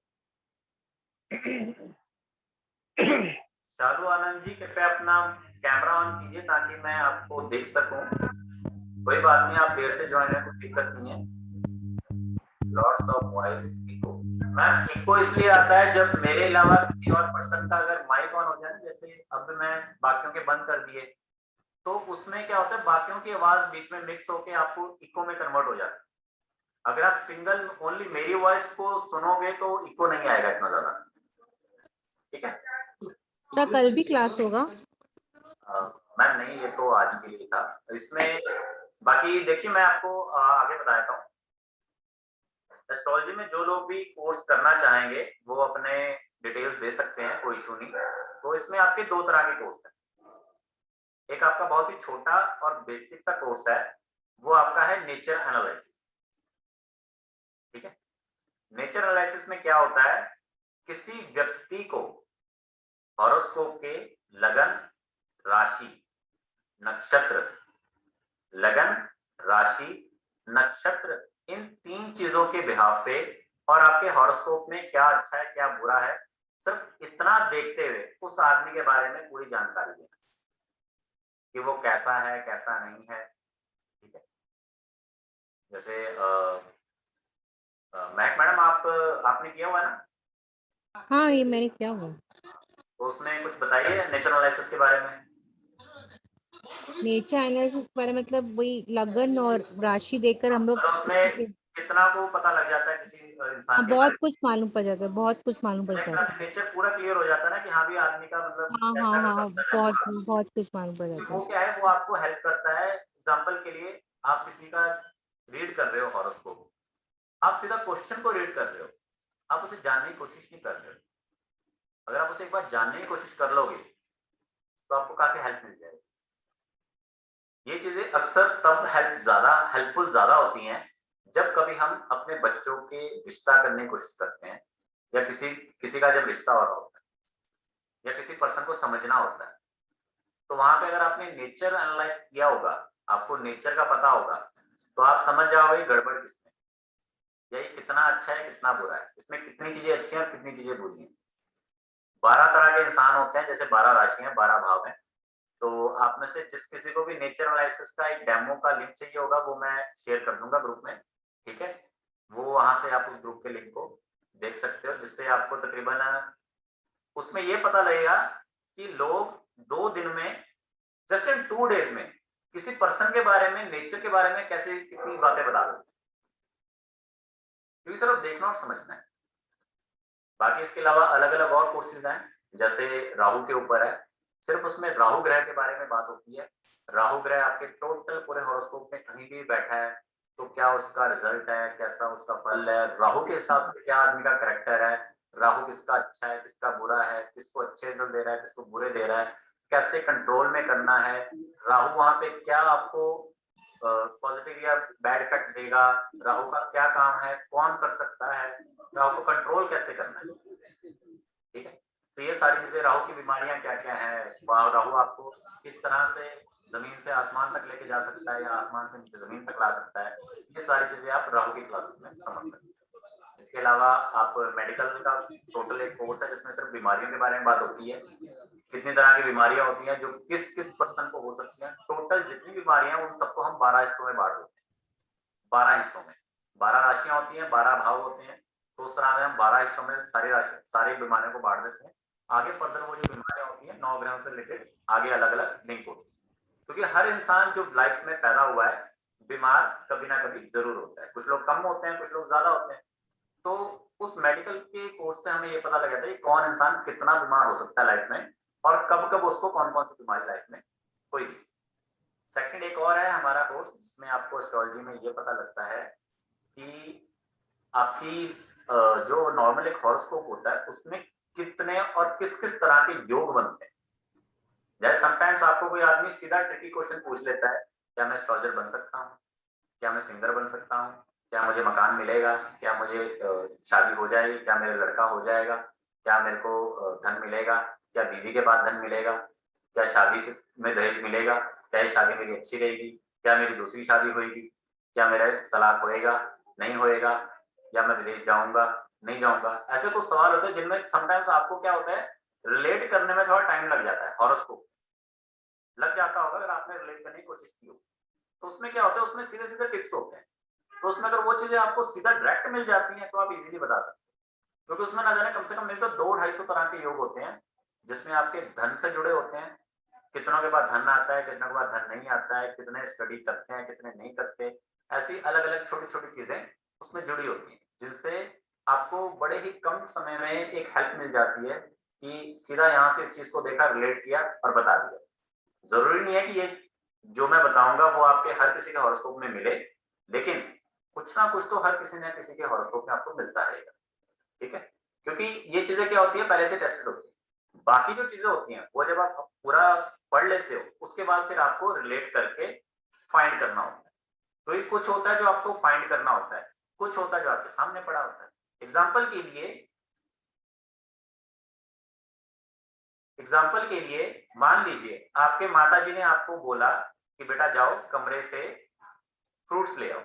A: शालू आनंद जी कृपया अपना कैमरा ऑन कीजिए ताकि मैं आपको देख सकूं। कोई बात नहीं, आप देर से ज्वाइन है, कोई दिक्कत नहीं है। Lots of voice echo, ma'am echo इसलिए आता है जब मेरे अलावा किसी और पर्सन का अगर माइक ऑन हो जाए ना, जैसे अब मैं बाकियों के बंद कर दिए तो उसमें क्या होता है, बाकियों की आवाज बीच में मिक्स होके आपको इको में कन्वर्ट हो जाता है। अगर आप सिंगल ओनली मेरी वॉइस को सुनोगे तो इको नहीं आएगा इतना ज्यादा, ठीक है।
C: सर कल भी क्लास होगा?
A: मैम नहीं, ये तो आज के लिए था इसमें। बाकी देखिए मैं आपको आगे बताता हूँ। एस्ट्रोलॉजी में जो लोग भी कोर्स करना चाहेंगे वो अपने डिटेल्स दे सकते हैं, कोई इशू नहीं। तो इसमें आपके दो तरह के कोर्स हैं, एक आपका बहुत ही छोटा और बेसिक सा कोर्स है, वो आपका है नेचर एनालिसिस, ठीक है। नेचर एनालिसिस में क्या होता है, किसी व्यक्ति को हॉरोस्कोप के लगन, राशि, नक्षत्र, लगन, राशि, नक्षत्र, इन तीन चीजों के बिहाफ पे और आपके हॉरोस्कोप में क्या अच्छा है क्या बुरा है, सिर्फ इतना देखते हुए उस आदमी के बारे में पूरी जानकारी देना कि वो कैसा है कैसा नहीं है, ठीक है। जैसे महक मैडम आपने किया हुआ है ना?
C: हाँ ये मैंने किया हुआ।
A: तो उसमें कुछ बताइए नेचर एनालिसिस के बारे में।
C: नेचर एनालिसिस के बारे में मतलब वही लगन और राशि देखकर हम लोग
A: उसमें कितना को पता लग जाता है किसी इंसान के
C: बहुत कुछ मालूम पड़ जाता है, बहुत कुछ मालूम पड़ जाता है।
A: नेचर पूरा क्लियर हो जाता है ना कि हाँ भी आदमी का मतलब
C: हाँ हाँ हाँ, बहुत बहुत कुछ मालूम पड़ जाता
A: वो
C: है।
A: क्या है, वो आपको हेल्प करता है। एग्जांपल के लिए आप किसी का रीड कर रहे हो हॉरोस्कोप, आप सीधा क्वेश्चन को रीड कर रहे हो, आप उसे जानने की कोशिश नहीं कर रहे हो। अगर आप उसे एक बार जानने की कोशिश कर लोगे तो आपको काफी हेल्प मिल जाएगी। ये चीजें अक्सर तब हेल्पफुल ज्यादा होती हैं जब कभी हम अपने बच्चों के रिश्ता करने की कोशिश करते हैं, या किसी का जब रिश्ता हो रहा होता है, या किसी पर्सन को समझना होता है, तो वहां पे अगर आपने नेचर एनालाइज किया होगा, आपको नेचर का पता होगा, तो आप समझ जाओगे गड़बड़ किसमें, या ये कितना अच्छा है कितना बुरा है, इसमें कितनी चीजें अच्छी हैं और कितनी चीजें बुरी हैं। 12 तरह के इंसान होते हैं, जैसे 12 राशियां, 12 भाव हैं। तो आप में से जिस किसी को भी नेचर एनालिसिस का एक डेमो का लिंक चाहिए होगा, वो मैं शेयर कर दूंगा ग्रुप में, ठीक है। वो वहां से आप उस ग्रुप के लिंक को देख सकते हो, जिससे आपको तकरीबन उसमें ये पता लगेगा कि लोग 2 दिन में, जस्ट इन 2 डेज में, किसी पर्सन के बारे में, नेचर के बारे में कैसे कितनी बातें बता देते हैं, क्योंकि सिर्फ देखना और समझना है। बाकी इसके अलावा अलग अलग और कोर्सेज हैं, जैसे राहु के ऊपर है, सिर्फ उसमें राहु ग्रह के बारे में बात होती है। राहु ग्रह आपके टोटल पूरे हॉरोस्कोप में कहीं भी बैठा है तो क्या उसका रिजल्ट है, कैसा उसका फल है, राहु के हिसाब से क्या आदमी का कैरेक्टर है, राहु किसका अच्छा है किसका बुरा है, किसको अच्छे रिजल्ट दे रहा है किसको बुरे दे रहा है, कैसे कंट्रोल में करना है, राहु वहां पे क्या आपको पॉजिटिव या बैड इफेक्ट देगा, राहु का क्या काम है, कौन कर सकता है, राहु को कंट्रोल कैसे करना है, ठीक है। तो ये सारी चीजें, राहु की बीमारियां क्या क्या है, राहु आपको किस तरह से जमीन से आसमान तक लेके जा सकता है या आसमान से नीचे जमीन तक ला सकता है, ये सारी चीजें आप राहु की क्लासेस में समझ सकते हैं। इसके अलावा आप मेडिकल का टोटल एक कोर्स है जिसमें सिर्फ बीमारियों के बारे में बात होती है, कितनी तरह की बीमारियां होती हैं जो किस किस पर्सन को हो सकती हैं, टोटल जितनी बीमारियां उन सबको हम 12 हिस्सों में बांट देते हैं। 12 हिस्सों में 12 राशियां होती हैं, 12 भाव होते हैं, तो उस तरह में हम 12 हिस्सों में सारी बीमारियों को बांट देते हैं। आगे फर्दर वो जो बीमारियां होती हैं 9 ग्रहों से रिलेटेड आगे अलग अलग लिंक होती है, क्योंकि हर इंसान जो लाइफ में पैदा हुआ है बीमार कभी ना कभी जरूर होता है, कुछ लोग कम होते हैं कुछ लोग ज्यादा होते हैं। तो उस मेडिकल के कोर्स से हमें ये पता लग जाता है कि कौन इंसान कितना बीमार हो सकता है लाइफ में, और कब कब उसको कौन कौन सी बीमारी लाइफ में होगी। सेकंड एक और है हमारा कोर्स जिसमें आपको एस्ट्रोलॉजी में ये पता लगता है कि आपकी जो नॉर्मल एक हॉरोस्कोप होता है उसमें कितने और किस किस तरह के योग बनते हैं। जैसे समटाइम्स आपको कोई आदमी सीधा ट्रिकी क्वेश्चन पूछ लेता है, क्या मैं एस्ट्रोलॉजर बन सकता हूँ, क्या मैं सिंगर बन सकता हूँ, क्या मुझे मकान मिलेगा, क्या मुझे शादी हो जाएगी, क्या मेरा लड़का हो जाएगा, क्या मेरे को धन मिलेगा, क्या बीवी के बाद धन मिलेगा, क्या शादी में दहेज मिलेगा, क्या ये शादी मेरी अच्छी रहेगी, क्या मेरी दूसरी शादी होगी, क्या मेरा तलाक होएगा नहीं होएगा, या मैं विदेश जाऊंगा नहीं जाऊंगा। ऐसे कुछ सवाल होते हैं जिनमें समटाइम्स आपको क्या होता है, रिलेट करने में थोड़ा टाइम लग जाता है, हॉरोस्कोप लग जाता होगा अगर आपने रिलेट करने की कोशिश की हो। तो उसमें क्या होता है, उसमें सीधे सीधे टिप्स होते हैं, तो उसमें अगर वो चीजें आपको सीधा डायरेक्ट मिल जाती हैं तो आप इजीली बता सकते हैं, क्योंकि उसमें ना जाने कम से कम मिलकर 200-250 तरह के योग होते हैं, जिसमें आपके धन से जुड़े होते हैं, कितनों के बाद धन आता है, कितनों के बाद धन नहीं आता है, कितने स्टडी करते हैं कितने नहीं करते, ऐसी अलग अलग छोटी छोटी चीजें उसमें जुड़ी होती हैं, जिससे आपको बड़े ही कम समय में एक हेल्प मिल जाती है कि सीधा यहाँ से इस चीज को देखा, रिलेट किया और बता दिया। जरूरी नहीं है कि ये जो मैं बताऊंगा वो आपके हर किसी के हॉरोस्कोप में मिले, लेकिन कुछ ना कुछ तो हर किसी न किसी के हॉरोस्कोप में आपको मिलता रहेगा, ठीक है। क्योंकि ये चीजें क्या होती है, पहले से टेस्टेड होती है। बाकी जो चीजें होती हैं वो जब आप पूरा पढ़ लेते हो उसके बाद फिर आपको रिलेट करके फाइंड करना होता है। तो ये कुछ होता है जो आपको फाइंड करना होता है, कुछ होता है जो आपके सामने पड़ा होता है। एग्जाम्पल के लिए मान लीजिए आपके माताजी ने आपको बोला कि बेटा जाओ कमरे से फ्रूट्स ले आओ।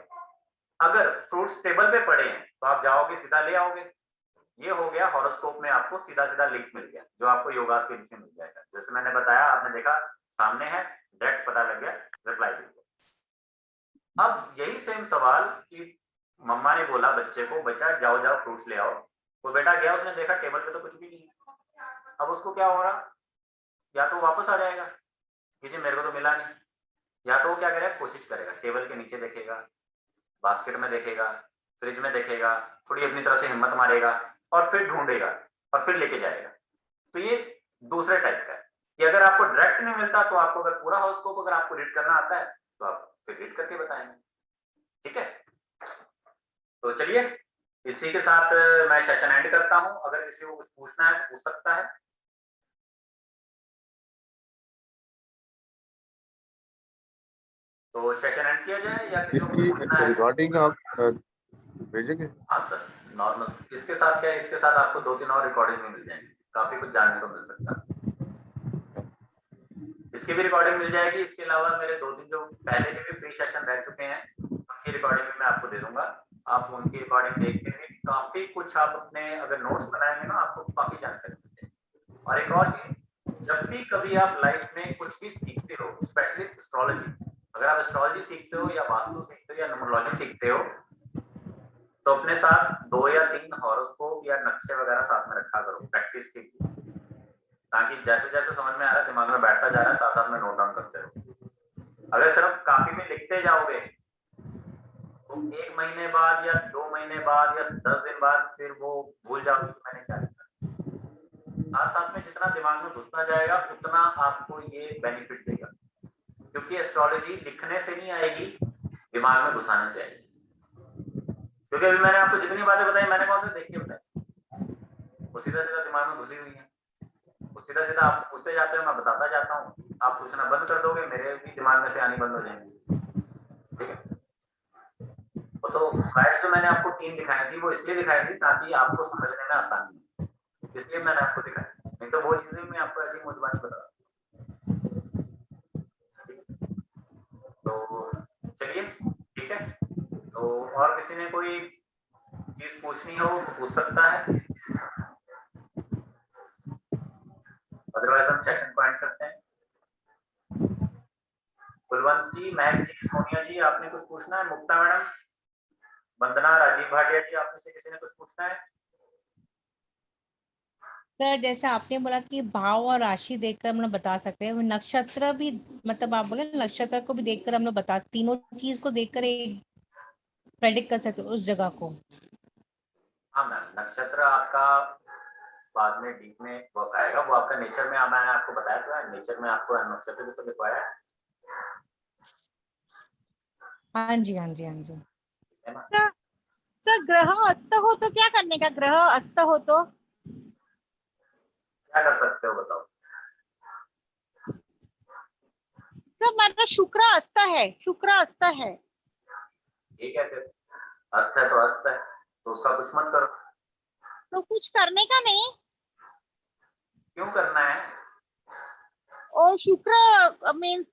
A: अगर फ्रूट्स टेबल पे पड़े हैं तो आप जाओगे सीधा ले आओगे। ये हो गया हॉरोस्कोप में आपको सीधा सीधा लिंक मिल गया, जो आपको योगास के नीचे मिल जाएगा। जैसे मैंने बताया, आपने देखा सामने है, डायरेक्ट पता लग गया, रिप्लाई मिल गया। अब यही सेम सवाल कि मम्मा ने बोला बच्चे को, बच्चा जाओ जाओ फ्रूट्स ले आओ, वो बेटा गया, उसने देखा टेबल पे तो कुछ भी नहीं। अब उसको क्या हो रहा, या तो वापस आ जाएगा कि जी मेरे को तो मिला नहीं, या तो वो क्या करेगा, कोशिश करेगा, टेबल के नीचे देखेगा, बास्केट में देखेगा, फ्रिज में देखेगा, थोड़ी अपनी तरफ से हिम्मत मारेगा और फिर ढूंढेगा और फिर लेके जाएगा। तो ये दूसरे टाइप का है कि अगर आपको डायरेक्ट नहीं मिलता तो आपको, अगर पूरा हॉरोस्कोप अगर आपको रीड करना आता है तो आप फिर रीड करके बताएंगे, ठीक है, तो चलिए इसी के साथ मैं सेशन एंड करता हूं। अगर किसी को कुछ पूछना है तो पूछ सकता है। तो सेशन एंड किया जाए या किसी को कुछ पूछना
I: इसकी
A: है?
I: रिकॉर्डिंग आप भेजेंगे?
A: हाँ सर, नॉर्मल। इसके साथ क्या है, इसके साथ आपको 2-3 और रिकॉर्डिंग भी मिल जाएंगी, काफी कुछ जानने को मिल सकता है। इसकी भी रिकॉर्डिंग मिल जाएगी। इसके अलावा मेरे 2 दिन जो पहले के भी फ्री सेशन रह चुके हैं उनकी रिकॉर्डिंग भी मैं आपको दे दूंगा। आप उनकी रिकॉर्डिंग देख के भी काफी कुछ आप अपने अगर नोट्स बनाएंगे ना, आपको काफी जानकारी मिलेगी। और एक और चीज, जब भी कभी आप लाइफ में कुछ भी सीखते हो, स्पेशली एस्ट्रोलॉजी, अगर आप एस्ट्रोलॉजी सीखते हो या वास्तु सीखते हो या न्यूमरोलॉजी सीखते हो, तो अपने साथ 2 या 3 हॉरोस्कोप या नक्शे वगैरह साथ में रखा करो, प्रैक्टिस के लिए, ताकि जैसे जैसे समझ में आ रहा है, दिमाग में बैठता जा रहा है, साथ साथ में नोट डाउन करते रहो। अगर सिर्फ कॉपी में लिखते जाओगे तो 1 महीने बाद या 2 महीने बाद या 10 दिन बाद फिर वो भूल जाओगे कि मैंने क्या लिखा। साथ साथ में जितना दिमाग में घुसता जाएगा उतना आपको ये बेनिफिट देगा, क्योंकि एस्ट्रोलॉजी लिखने से नहीं आएगी, दिमाग में घुसाने से आएगी। क्योंकि अभी मैंने आपको जितनी बातें बताई, मैंने कौन से देख के बताई, वो सीधा सीधा दिमाग में घुसी हुई है। वो सीधा सीधा आप पूछते जाते हो, मैं बताता जाता हूँ, आप पूछना बंद कर दोगे, मेरे भी दिमाग में से आनी बंद हो जाएंगी। ठीक है, तो स्लाइड जो मैंने आपको 3 दिखाई थी, वो इसलिए दिखाई थी ताकि आपको समझने में आसानी हो, इसलिए मैंने आपको दिखाई। नहीं तो वो चीजें मैं आपको ऐसी मुझबानी बता सकता। तो चलिए, ठीक है, तो और किसी ने कोई चीज पूछनी हो तो पूछ सकता है, अदरवाइज हम सेशन को एंड करते हैं। कुलवंत जी, महक जी, सोनिया जी, आपने कुछ पूछना है? मुक्ता मैडम, वंदना, राजीव भाटिया जी, आप में से किसी ने कुछ पूछना है?
C: सर जैसा आपने बोला कि भाव और राशि देखकर हम लोग बता सकते हैं, नक्षत्र भी, मतलब आप बोले नक्षत्र को भी देखकर हम लोग बता, तीनों चीज को देखकर एक प्रेडिक्ट कर सकते हैं उस जगह को।
A: हाँ मैम, नक्षत्र आपका बाद में डीप में वर्क आएगा, वो आपका नेचर में, मैंने आपको बताया था, नेचर में आपको नक्षत्र भी तो लिखवाया है।
C: हाँ जी, हाँ जी, हाँ जी।
A: है ना?
H: सर ग्रह अस्त हो तो क्या करने का? ग्रह अस्त हो तो
A: क्या कर सकते हो बताओ?
H: सर मतलब शुक्र अस्त है, शुक्र अस्त है।
A: ठीक है, फिर अस्त है तो अस्त है, तो उसका कुछ मत करो।
H: तो कुछ करने का नहीं,
A: क्यों करना है?
H: और शुक्र मीन्स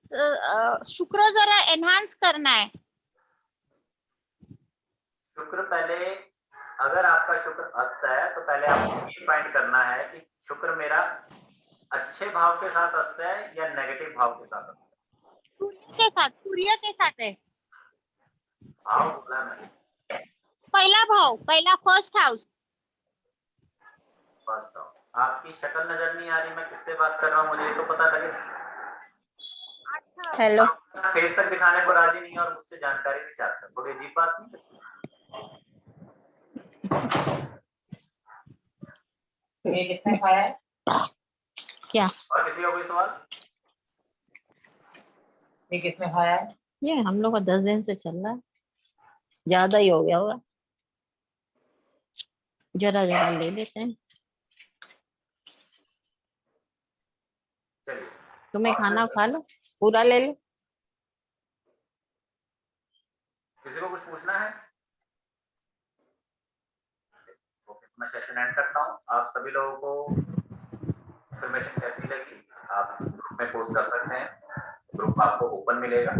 H: शुक्र जरा एनहांस करना है।
A: शुक्र पहले, अगर आपका शुक्र अस्त है तो पहले आपको ये फाइंड करना है कि शुक्र मेरा अच्छे भाव के साथ अस्त है या नेगेटिव भाव के साथ अस्त है।
H: सूर्य के साथ है।
A: भाव बोला मैंने,
H: पहला भाव, पहला फर्स्ट हाउस।
A: First house. आपकी शक्ल नजर नहीं आ रही, मैं किससे बात कर रहा हूँ, मुझे ये तो पता लगे।
H: हेलो,
A: फेस तक दिखाने को राजी नहीं और मुझसे जानकारी भी चाहते हैं, थोड़ी अजीब बात नहीं लगती?
J: ये किसने खाया है?
C: क्या?
A: और किसी का कोई सवाल?
J: ये किसने खाया है?
C: ये हम लोग का 10 दिन से चल रहा है, ज्यादा ही हो गया होगा, जरा जरा ले लेते हैं।
A: चलिए,
C: तुम्हें खाना खा लो, पूरा ले लो।
A: किसी को कुछ पूछना है? ओके, मैं सेशन एंड करता हूँ। आप सभी लोगों को इन्फॉर्मेशन कैसी लगी आप ग्रुप में पोस्ट कर सकते हैं, ग्रुप आपको ओपन मिलेगा।